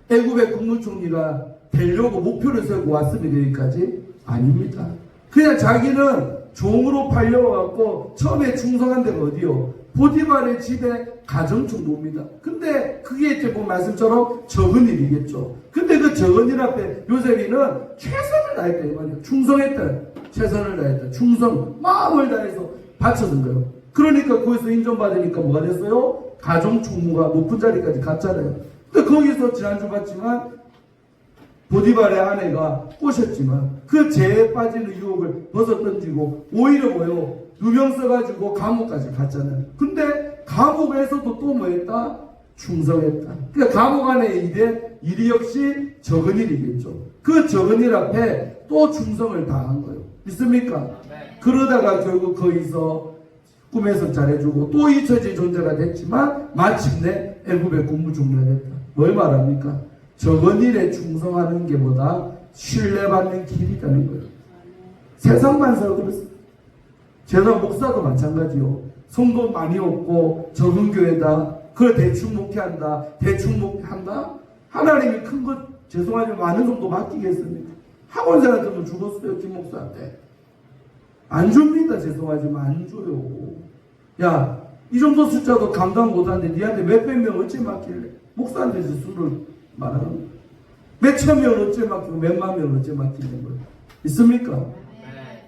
애굽의 국무총리가 되려고 목표를 세우고 왔습니다. 여기까지? 아닙니다. 그냥 자기는 종으로 팔려갖고 처음에 충성한 데가 어디요? 보디발의 집에 가정총무입니다. 근데 그게 이제 본 말씀처럼 적은 일이겠죠. 근데 그 적은 일 앞에 요셉이는 최선을 다했다 이 말이에요. 충성했다. 최선을 다했다. 충성 마음을 다해서 바쳐준 거예요. 그러니까 거기서 인정받으니까 뭐가 됐어요? 가정총무가 높은 자리까지 갔잖아요. 근데 거기서 지난주 봤지만 보디발의 아내가 꼬셨지만 그 죄에 빠지는 유혹을 벗어던지고 오히려 뭐요? 누명 써가지고 감옥까지 갔잖아요. 근데 감옥에서도 또 뭐했다? 충성했다. 그러니까 감옥 안에 일이 역시 적은 일이겠죠. 그 적은 일 앞에 또 충성을 다한 거예요. 믿습니까? 그러다가 결국 거기서 꿈에서 잘해주고 또 잊혀진 존재가 됐지만 마침내 애굽의 국무총리가 됐다. 뭘 말합니까? 적은 일에 충성하는 게 보다 신뢰받는 길이 있다는 거예요. 세상 만사도 그렇습니다. 제가 목사도 마찬가지요. 성도 많이 없고 적은 교회다. 그걸 대충 목회한다. 대충 목회한다. 하나님이 큰 것 죄송하지만 많은 정도 맡기겠습니까? 학원생한테 도 죽었어요. 김 목사한테. 안 줍니다. 죄송하지만 안 줘요. 야, 이 정도 숫자도 감당 못하는데 니한테 몇백 명 어찌 맡길래? 목사한테 수를 말하는 거예요. 몇천 명을 어찌 맡기고 몇만 명을 어찌 맡기는 거예요. 있습니까?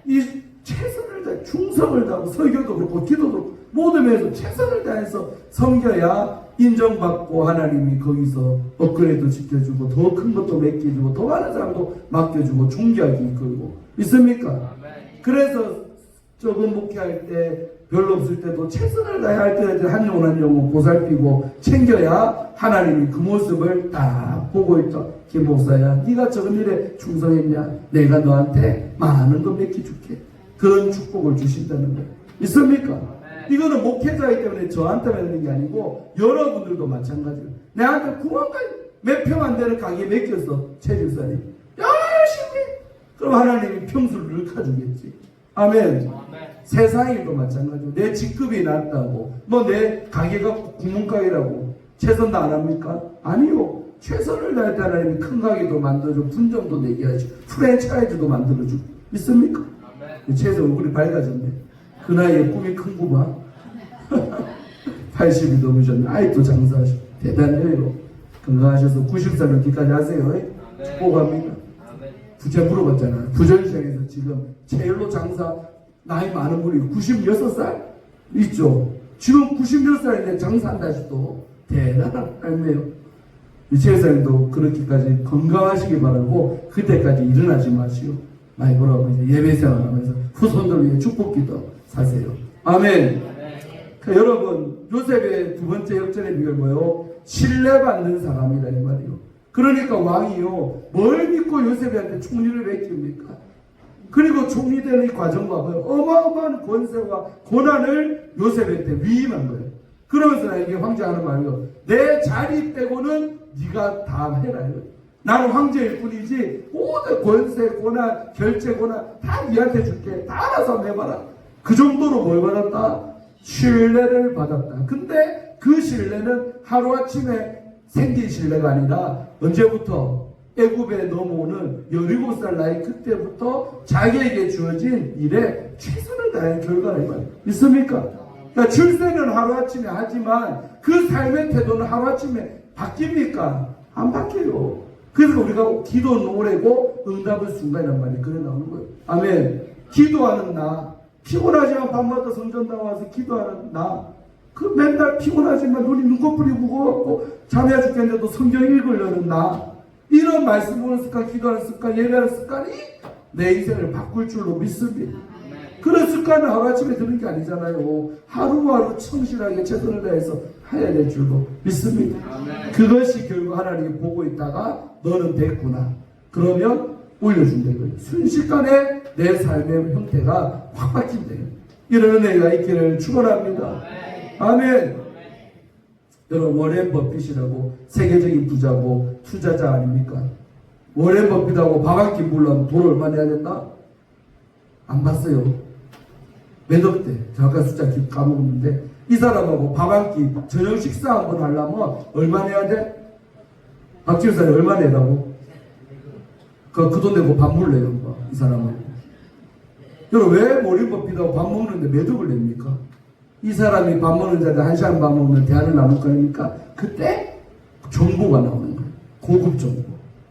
이 최선을 다해 충성을 다하고 설교도 그렇고 기도도 그렇고 모든 면에서 최선을 다해서 섬겨야 인정받고 하나님이 거기서 업그레이드 시켜주고 더 큰 것도 맡겨주고 더 많은 사람도 맡겨주고 존귀하게 이끌고 있습니까? 그래서 조금 목회할 때 별로 없을 때도 최선을 다해 할 때는 한 영혼 한 영혼 보살피고 챙겨야 하나님이 그 모습을 딱 보고 있다. 김 목사야, 네가 저런 일에 충성했냐? 내가 너한테 많은 거 맡겨줄게. 그런 축복을 주신다는 거예요. 있습니까? 이거는 목회자이기 때문에 저한테만 있는 게 아니고 여러분들도 마찬가지예요. 내한테 구멍까지 몇 평 안 되는 가게에 맡겼어. 최집사님 열심히. 그럼 하나님이 평수를 늘어주겠지. 아멘. 세상 일도 마찬가지고 내 직급이 낮다고 뭐 내 가게가 구멍가게라고 최선 다 안 합니까? 아니요. 최선을 다할 때 하나님이 큰 가게도 만들어주고 분점도 내게 하시고 프랜차이즈도 만들어주고. 믿습니까? 최선 얼굴이 밝아졌네. 그 나이에 꿈이 큰구만. 80이 넘으셨네. 아직도 장사하시고 대단해요. 건강하셔서 90살 넘기까지 하세요. 축복합니다. 부자 물어봤잖아. 부전시장에서 지금 제일로 장사 나이 많은 분이 96살 있죠. 지금 96살인데 장사한다 해도 대단한 삶이에요. 이채사님도 그렇게까지 건강하시기 바라고 그때까지 일어나지 마시오. 많이 보라고 이제 예배 생활하면서 후손들 위해 축복기도 사세요. 아멘. 그러니까 여러분, 요셉의 두 번째 역전의 비결 뭐예요? 신뢰받는 사람이다 이 말이요. 그러니까 왕이요, 뭘 믿고 요셉한테 총리를 맡깁니까? 그리고 총리되는 이 과정 봐봐요. 어마어마한 권세와 고난을 요셉한테 위임한 거예요. 그러면서 나에게 황제하는 말이요, 내 자리 빼고는 네가 다 해라. 나는 황제일 뿐이지 모든 권세, 고난, 결제, 고난 다 네한테 줄게. 다 알아서 한번 해봐라. 그 정도로 뭘 받았다? 신뢰를 받았다. 근데 그 신뢰는 하루아침에 생긴 신뢰가 아니라 언제부터? 애굽에 넘어오는 17살 나이 그때부터 자기에게 주어진 일에 최선을 다한 결과라 이 말이에요. 믿습니까? 그러니까 출세는 하루아침에 하지만 그 삶의 태도는 하루아침에 바뀝니까? 안 바뀌어요. 그래서 우리가 기도는 오래고 응답은 순간이란 말이 그래 나오는 거예요. 아멘. 기도하는 나, 피곤하지만 밤마다 성전 나와서 기도하는 나, 그 맨날 피곤하지만 눈이 눈꺼풀이 무거워갖고 잠이 죽겠는데도 성경 읽으려는 나, 이런 말씀 보는 습관, 기도하는 습관, 예배하는 습관이 내 인생을 바꿀 줄로 믿습니다. 그런 습관은 하루아침에 드는 게 아니잖아요. 하루하루 성실하게 최선을 다해서 해야 될 줄로 믿습니다. 그것이 결국 하나님이 보고 있다가 너는 됐구나. 그러면 올려준다 이거예요. 순식간에 내 삶의 형태가 확 바뀐대요. 이런 은혜가 있기를 축원합니다. 아멘. 여러분, 워렌 버핏이라고 세계적인 부자고 투자자 아닙니까? 워렌 버핏하고 밥 한 끼 물려면 돈 얼마 내야 된다? 안 봤어요. 몇 억대? 잠깐 숫자 까먹었는데 이 사람하고 밥 한 끼 저녁 식사 한번 하려면 얼마 내야 돼? 박지훈사님 얼마 내라고? 그 돈 내고 밥 물래요. 이 사람은. 여러분, 왜 워렌 버핏하고 밥 먹는데 몇 억을 냅니까? 이 사람이 밥 먹는 자리에 한 시간 밥 먹는 대화를 나눌 거니까 그때 정보가 나오는 거예요. 고급 정보.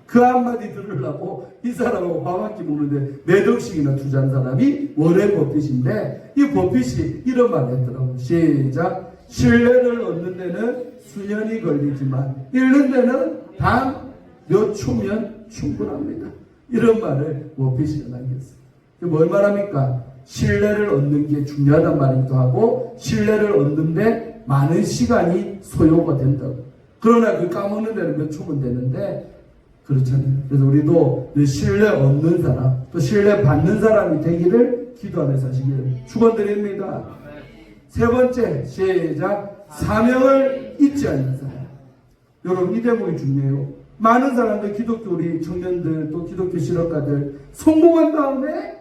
그 한마디 들으려고 이 사람하고 밥 한 끼 먹는데 몇 억씩이나 투자한 사람이 워렌 버핏인데, 이 버핏이 이런 말 했더라고요. 시작. 신뢰를 얻는 데는 수년이 걸리지만 잃는 데는 단 몇 초면 충분합니다. 이런 말을 버핏이 남겼어요. 뭘 말합니까? 신뢰를 얻는 게 중요하단 말이기도 하고 신뢰를 얻는데 많은 시간이 소요가 된다고. 그러나 그 까먹는 데는 몇 초면 되는데 그렇잖아요. 그래서 우리도 신뢰 얻는 사람, 또 신뢰 받는 사람이 되기를 기도하면서 하시기를 축원드립니다. 세 번째, 시작. 사명을 잊지 않는 사람. 여러분, 이 대목이 중요해요. 많은 사람들, 기독교 우리 청년들, 또 기독교 실업가들 성공한 다음에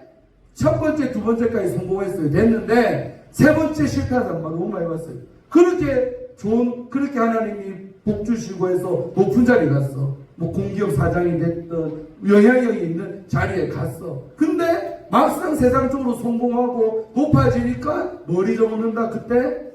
첫 번째, 두 번째까지 성공했어요. 됐는데 세 번째 실패한 사람 너무 많이 봤어요. 그렇게 하나님이 복 주시고 해서 높은 자리에 갔어. 뭐 공기업 사장이 됐든 영향력이 있는 자리에 갔어. 근데 막상 세상적으로 성공하고 높아지니까 뭘 잊어먹는다? 그때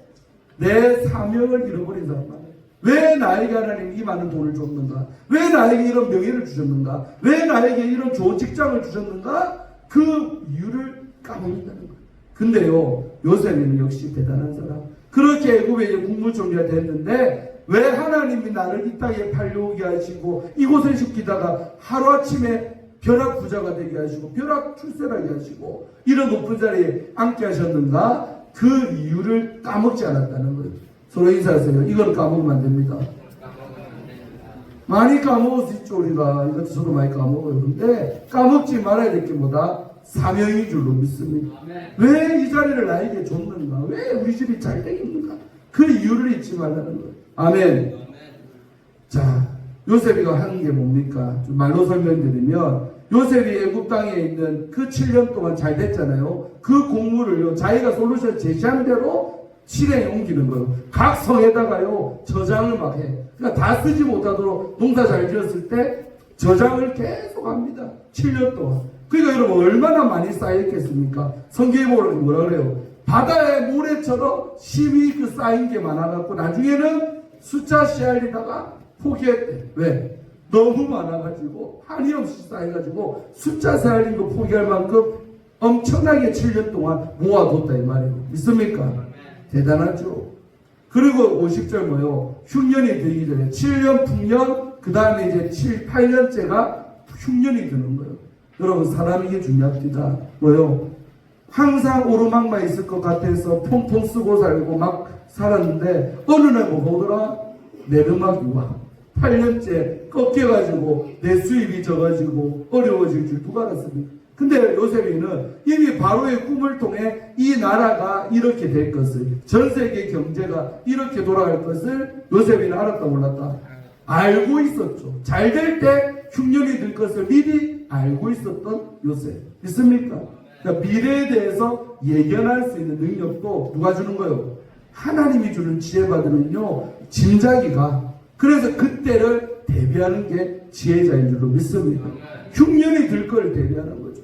내 사명을 잃어버린 사람 많아요. 왜 나에게 하나님 이 많은 돈을 줬는가? 왜 나에게 이런 명예를 주셨는가? 왜 나에게 이런 좋은 직장을 주셨는가? 그 이유를 까먹는다는 거예요. 근데요, 요셉은 역시 대단한 사람. 그렇게 애굽에 이제 국무총리가 됐는데 왜 하나님이 나를 이 땅에 팔려오게 하시고 이곳에 시키다가 하루아침에 벼락 부자가 되게 하시고 벼락 출세하게 하시고 이런 높은 자리에 앉게 하셨는가? 그 이유를 까먹지 않았다는 거예요. 서로 인사하세요. 이걸 까먹으면 안 됩니다. 많이 까먹을 수 있죠. 우리가 이것도 저도 많이 까먹어요. 근데 까먹지 말아야 될 게 뭐다? 사명인 줄로 믿습니다. 왜 이 자리를 나에게 줬는가? 왜 우리 집이 잘 되겠는가? 그 이유를 잊지 말라는 거예요. 아멘. 자, 요셉이가 하는 게 뭡니까? 좀 말로 설명드리면 요셉이 애굽 땅에 있는 그 7년 동안 잘 됐잖아요. 그 공물을요, 자기가 솔루션 제시한 대로 실행에 옮기는 거예요. 각 성에다가요, 저장을 막 해. 그러니까 다 쓰지 못하도록 농사 잘 지었을 때 저장을 계속 합니다. 7년 동안. 그러니까 여러분 얼마나 많이 쌓여있겠습니까? 성경에 보면 뭐라 그래요? 바다의 모래처럼 심히 그 쌓인 게 많아갖고 나중에는 숫자 씨알리다가 포기했대. 왜? 너무 많아가지고 한이 없이 쌓여가지고 숫자 씨알린 거 포기할 만큼 엄청나게 7년 동안 모아뒀다 이 말이에요. 믿습니까? 대단하죠. 그리고 50절 뭐요? 흉년이 되기 전에 7년 풍년 그 다음에 이제 7, 8년째가 흉년이 드는 거예요. 여러분 사람이 이게 중요합니다. 뭐요? 항상 오르막만 있을 것 같아서 펑펑 쓰고 살고 막 살았는데 어느 날 뭐 보더라? 내르막이 와. 8년째 꺾여가지고 내 수입이 적어지고 어려워질 줄 누가 알았습니까? 근데 요셉이는 이미 바로의 꿈을 통해 이 나라가 이렇게 될 것을, 전 세계 경제가 이렇게 돌아갈 것을 요셉이는 알았다 몰랐다? 알고 있었죠. 잘 될 때 흉년이 들 것을 미리 알고 있었던 요셉. 있습니까? 그러니까 미래에 대해서 예견할 수 있는 능력도 누가 주는 거예요? 하나님이 주는 지혜받으면요, 짐작이 가. 그래서 그때를 대비하는 게 지혜자인 줄로 믿습니다. 흉년이 들 걸 대비하는 거죠.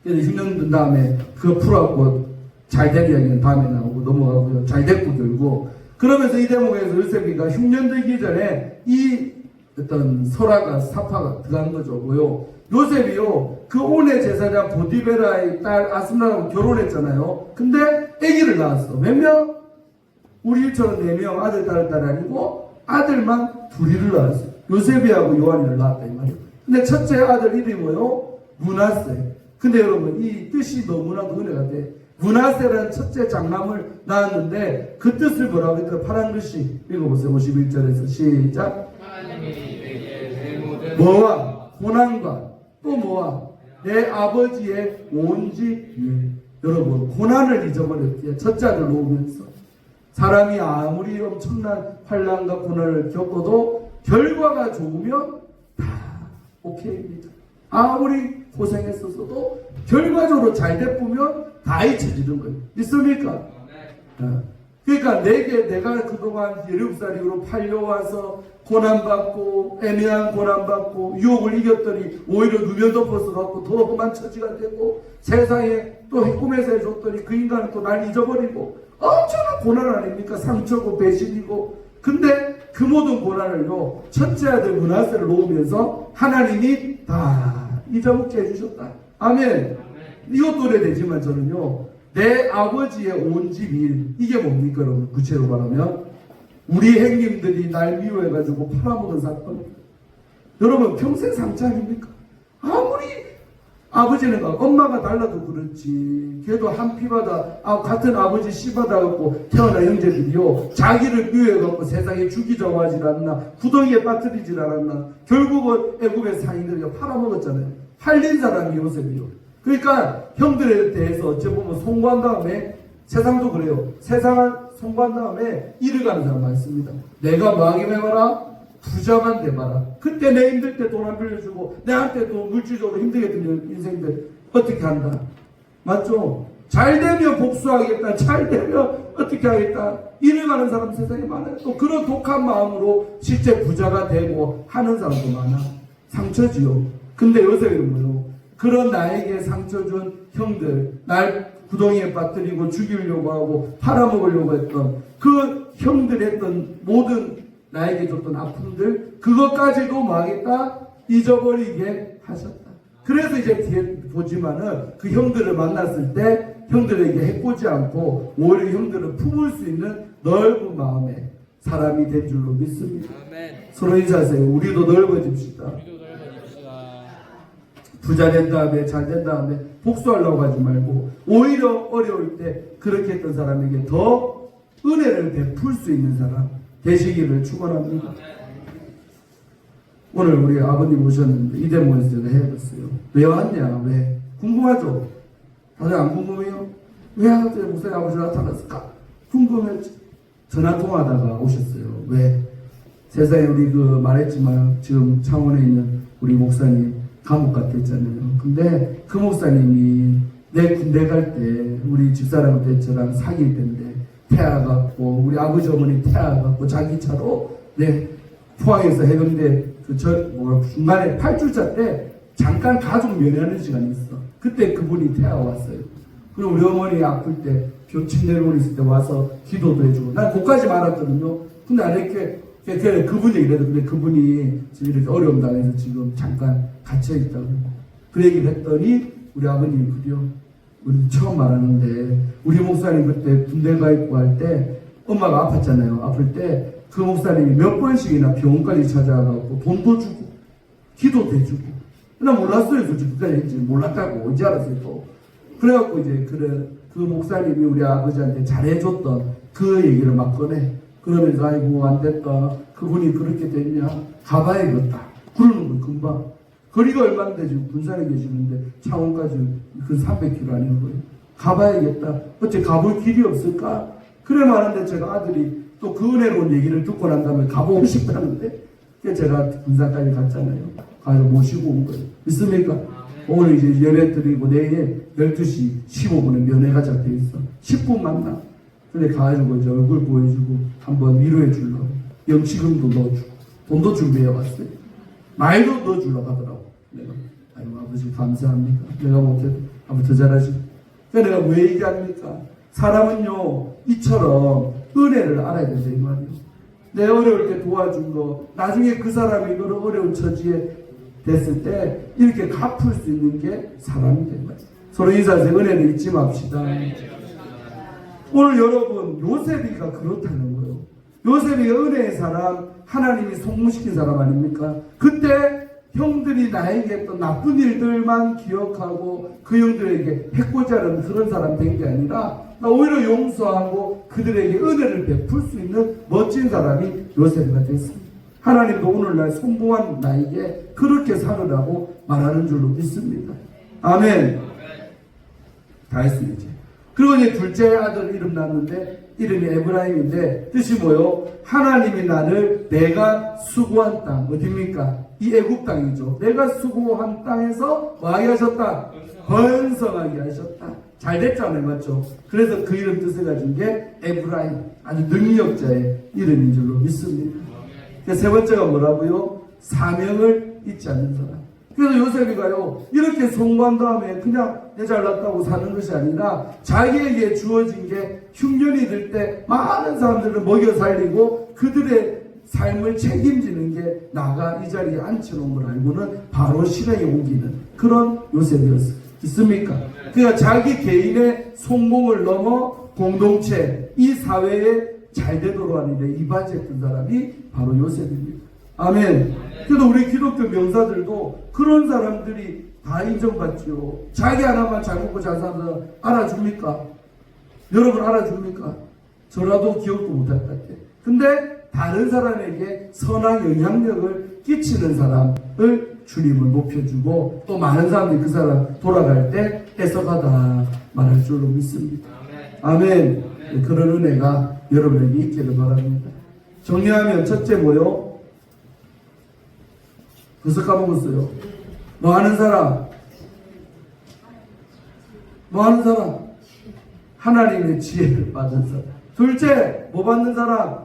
그래서 흉년 든 다음에 그거 풀어갖고 잘 된 이야기는 다음에 나오고 넘어가고요. 잘 됐고 들고. 그러면서 이 대목에서 요셉이가 흉년 들기 전에 이 어떤 설화가 사파가 들어간 거죠. 뭐요? 요셉이요, 그 온의 제사장 보디베라의 딸 아스나하고 결혼했잖아요. 근데 아기를 낳았어. 몇 명? 우리 일처럼 4명 아들, 딸 아니고 아들만 둘이를 낳았어요. 요셉이하고 요한이를 낳았다 이 말이에요. 근데 첫째 아들 이름이 뭐요? 므낫세. 근데 여러분 이 뜻이 너무나도 은혜가 돼. 므낫세라는 첫째 장남을 낳았는데 그 뜻을 뭐라고 했더라? 파란 글씨 읽어보세요. 51절에서 시작. 뭐와 고난과 또 뭐와 내 아버지의 온 집 위에. 여러분 고난을 잊어버렸기에 첫째 아들 놓으면서 사람이 아무리 엄청난 환난과 고난을 겪어도 결과가 좋으면 다 오케이입니다. 아무리 고생했었어도 결과적으로 잘 됐으면 다 잊혀지는 거예요. 믿습니까? 그러니까 내가 그동안 7살 이후로 팔려와서 고난받고 애매한 고난받고 유혹을 이겼더니 오히려 누면 덮어서 갖고 더 험한 처지가 되고 세상에 또 꿈에서 해줬더니 그 인간은 또 날 잊어버리고 엄청난 고난 아닙니까? 상처고 배신이고. 근데 그 모든 고난을요 첫째 아들 므낫세를 놓으면서 하나님이 다 잊어먹게 해주셨다. 아멘. 이것도 오래되지만 저는요 내 아버지의 온 집 일, 이게 뭡니까 여러분? 구체로 말하면 우리 형님들이 날 미워해가지고 팔아먹은 사건. 여러분 평생 상처 아닙니까? 아무리 아버지는 엄마가 달라도 그렇지 걔도 한 피바다 같은 아버지 씨바다갖고 태어난 형제들이요 자기를 미워해갖고 세상에 죽이자고 하질 않나, 구덩이에 빠뜨리질 않았나. 결국은 애굽의 상인들이 팔아먹었잖아요. 팔린 사람이 요셉이요. 그러니까 형들에 대해서 어찌 보면 송구한 다음에, 세상도 그래요. 세상을 송구한 다음에 이르가는 사람 많습니다. 내가 망하게 해봐라, 부자만 돼봐라. 그때 내 힘들 때 돈 안 빌려주고 내한테 또 물질적으로 힘들게 드는 인생들 어떻게 한다? 맞죠? 잘 되면 복수하겠다. 잘 되면 어떻게 하겠다. 이래가는 사람 세상에 많아요. 또 그런 독한 마음으로 실제 부자가 되고 하는 사람도 많아. 상처지요. 근데 요새는 뭐요? 그런 나에게 상처 준 형들, 날 구덩이에 빠뜨리고 죽이려고 하고 팔아먹으려고 했던 그 형들 했던 모든 나에게 줬던 아픔들, 그것까지도 망했다, 잊어버리게 하셨다. 그래서 이제 뒤에 보지만은 그 형들을 만났을 때 형들에게 해코지 않고 오히려 형들을 품을 수 있는 넓은 마음의 사람이 된 줄로 믿습니다. 아멘. 서로 인사하세요. 우리도 넓어집시다. 부자 된 다음에 잘 된 다음에 복수하려고 하지 말고 오히려 어려울 때 그렇게 했던 사람에게 더 은혜를 베풀 수 있는 사람 되시기를 축원합니다. 오늘 우리 아버님 오셨는데 이 대목에서 제가 해봤어요. 왜 왔냐? 왜? 궁금하죠? 다들 안 궁금해요? 왜 갑자기 목사님 아버지 나타났을까? 궁금했지. 전화 통화하다가 오셨어요. 왜? 세상에 우리 말했지만 지금 창원에 있는 우리 목사님 감옥 갔댔잖아요. 근데 그 목사님이 내 군대 갈 때 우리 집사람 때 저랑 사귈 때인데 태아갖고 우리 아버지 어머니 태아갖고 자기 차로 포항에서 해병대 중간에 8주차 때 잠깐 가족 면회하는 시간이 있어. 그때 그분이 태아 왔어요. 그리고 우리 어머니 아플 때 병치 내려오고 있을 때 와서 기도도 해주고 난 거기까지 말았거든요. 근데 안 이렇게 그분 얘기를 해도 근데 그분이 지금 이렇게 어려움 당해서 지금 잠깐 갇혀있다고 그 얘기를 했더니 우리 아버님이 그래요. 우리 처음 말하는데 우리 목사님 그때 군대 가 있고 할 때 엄마가 아팠잖아요. 아플 때 그 목사님이 몇 번씩이나 병원까지 찾아가고 돈도 주고 기도도 해주고 나 몰랐어요. 솔직히 그까지 몰랐다고 이제 알았어요. 또 그래갖고 이제 그 목사님이 우리 아버지한테 잘해줬던 그 얘기를 막 꺼내. 그러면서 아이고 안 됐다. 그분이 그렇게 됐냐. 가봐야겠다. 그러는 거 금방. 거리가 얼마인데 지금 군산에 계시는데 창원까지 그 300km 아닌 거예요. 가봐야겠다. 어째 가볼 길이 없을까? 그래 말하는데 제가 아들이 또 그 은혜로운 얘기를 듣고 난 다음에 가보고 싶다는데 그래서 제가 군산까지 갔잖아요. 가서 모시고 온 거예요. 믿습니까? 오늘 이제 연애 드리고 내일 12시 15분에 면회가 잡혀 있어. 10분 만나. 근데 가가지고 이제 얼굴 보여주고 한번 위로해 주려고. 영치금도 넣어주고. 돈도 준비해 왔어요. 말도 넣어주려고 하더라고. 내가, 아이고, 아버지 감사합니다. 내가 못해도 한번 더 잘하시고. 그러니까 내가 왜 얘기합니까? 사람은요, 이처럼 은혜를 알아야 된다, 이 말이에요. 내 어려울 때 도와준 거, 나중에 그 사람이 그런 어려운 처지에 됐을 때 이렇게 갚을 수 있는 게 사람이 된 거예요. 서로 인사해서 은혜를 잊지 맙시다. 오늘 여러분 요셉이가 그렇다는 거예요. 요셉이가 은혜의 사람, 하나님이 속무시킨 사람 아닙니까? 그때 형들이 나에게 했던 나쁜 일들만 기억하고 그 형들에게 해코지 하는 그런 사람 된 게 아니라 오히려 용서하고 그들에게 은혜를 베풀 수 있는 멋진 사람이 요셉이가 됐습니다. 하나님도 오늘날 성공한 나에게 그렇게 살으라고 말하는 줄로 믿습니다. 아멘. 다 했어요 이제. 그리고 이제 둘째 아들 이름 낳았는데 이름이 에브라임인데 뜻이 뭐요? 하나님이 나를 내가 수고한 땅 어디입니까? 이 애국 땅이죠. 내가 수고한 땅에서 뭐하게 하셨다? 번성하게 하셨다. 잘 됐잖아요, 맞죠? 그래서 그 이름 뜻을 가진 게 에브라임, 아주 능력자의 이름인 줄로 믿습니다. 세 번째가 뭐라고요? 사명을 잊지 않는 사람. 그래서 요셉이가요, 이렇게 성공한 다음에 그냥 내 잘났다고 사는 것이 아니라 자기에게 주어진 게 흉년이 들 때 많은 사람들을 먹여 살리고 그들의 삶을 책임지는 게 나가 이 자리에 앉혀놓은 걸 알고는 바로 실행에 옮기는 그런 요셉이었어요. 있습니까? 그러니까 자기 개인의 성공을 넘어 공동체, 이 사회에 잘 되도록 하는 데 이바지했던 사람이 바로 요셉입니다. 아멘. 그래도 우리 기독교 명사들도 그런 사람들이 다 인정받지요. 자기 하나만 잘 먹고 잘 사는 사람 알아줍니까? 여러분 알아줍니까? 저라도 기억도 못할 것 같아요. 근데 다른 사람에게 선한 영향력을 끼치는 사람을 주님은 높여주고 또 많은 사람들이 그 사람 돌아갈 때 애써가다 말할 줄로 믿습니다. 아멘. 아멘. 그런 은혜가 여러분에게 있기를 바랍니다. 정리하면 첫째 뭐요? 벌써 까먹었어요. 뭐 하는 사람? 뭐 하는 사람? 하나님의 지혜를 받은 사람. 둘째, 뭐 받는 사람?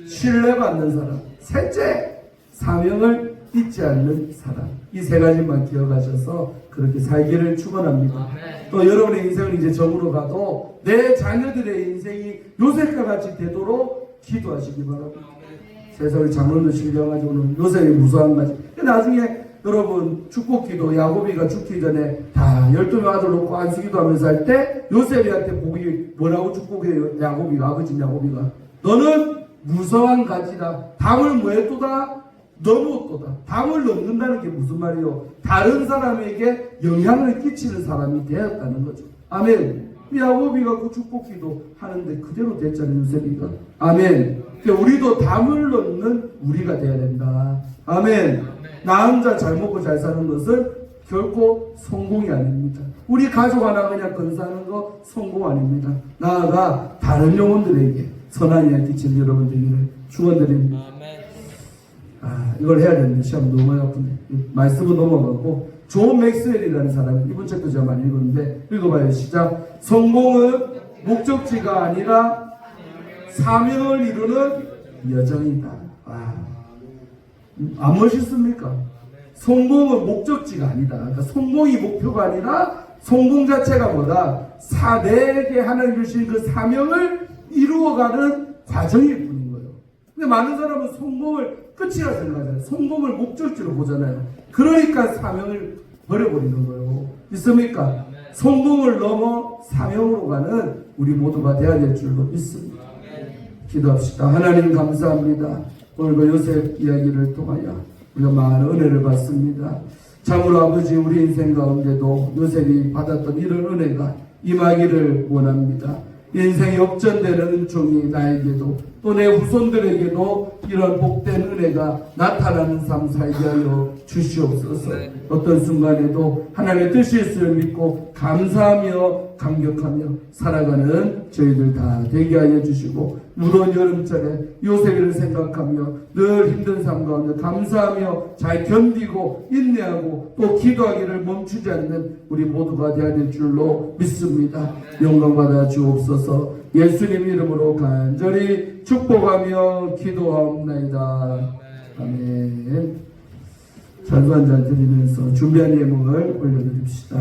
신뢰받는 사람. 셋째, 사명을 잊지 않는 사람. 이 세 가지만 기억하셔서 그렇게 살기를 축원합니다. 또 여러분의 인생을 이제 적으로 가도 내 자녀들의 인생이 요셉과 같이 되도록 기도하시기 바랍니다. 세상의 장로도 신령하지고는 요셉이 무서운 거지. 나중에 여러분 축복기도 야곱이가 죽기 전에 다 12명 아들 놓고 안수기도 하면서 할 때 요셉이한테 복이 뭐라고 축복해요? 야곱이가 아버지 야곱이가 너는 무서운 가지다. 담을 뭐했도다? 너무 담을 넘는다는 게 무슨 말이요? 다른 사람에게 영향을 끼치는 사람이 되었다는 거죠. 아멘. 야곱이가 그 축복기도 하는데 그대로 됐잖아요, 요셉이가. 아멘. 우리도 담을 넘는 우리가 돼야 된다. 아멘. 나 혼자 잘 먹고 잘 사는 것은 결코 성공이 아닙니다. 우리 가족 하나 그냥 건사하는 거 성공 아닙니다. 나아가 다른 영혼들에게 선한 영향 끼치는 여러분 되기를 축원드립니다. 이걸 해야 되는데 시험 너무 많이 아픈데 말씀은 넘어가고 존 맥스웰이라는 사람이 이번 책도 제가 많이 읽었는데 읽어봐요. 시작. 성공은 목적지가 아니라 사명을 이루는 여정이다. 안 멋있습니까? 성공은 목적지가 아니다. 그러니까 성공이 목표가 아니라 성공 자체가 뭐다? 내게 하나님 주신 그 사명을 이루어가는 과정일 뿐인 거예요. 근데 많은 사람은 성공을 끝이라 생각하잖아요. 성공을 목적지로 보잖아요. 그러니까 사명을 버려버리는 거예요. 있습니까? 성공을 넘어 사명으로 가는 우리 모두가 되어야 될 줄로 믿습니다. 기도합시다. 하나님 감사합니다. 오늘 그 요셉 이야기를 통하여 우리가 많은 은혜를 받습니다. 참으로 아버지 우리 인생 가운데도 요셉이 받았던 이런 은혜가 임하기를 원합니다. 인생이 역전되는 은총이 나에게도 또 내 후손들에게도 이런 복된 은혜가 나타나는 삶 살게 하여 주시옵소서. 어떤 순간에도 하나님의 뜻이 있음을 믿고 감사하며 감격하며 살아가는 저희들 다 되게 하여 주시고 무더운 여름철에 요셉이를 생각하며 늘 힘든 삶 가운데 감사하며 잘 견디고 인내하고 또 기도하기를 멈추지 않는 우리 모두가 되어야 될 줄로 믿습니다. 영광받아 주옵소서. 예수님 이름으로 간절히 축복하며 기도하옵나이다. 아멘. 찬송 한 잔 드리면서 준비한 예물을 올려드립시다.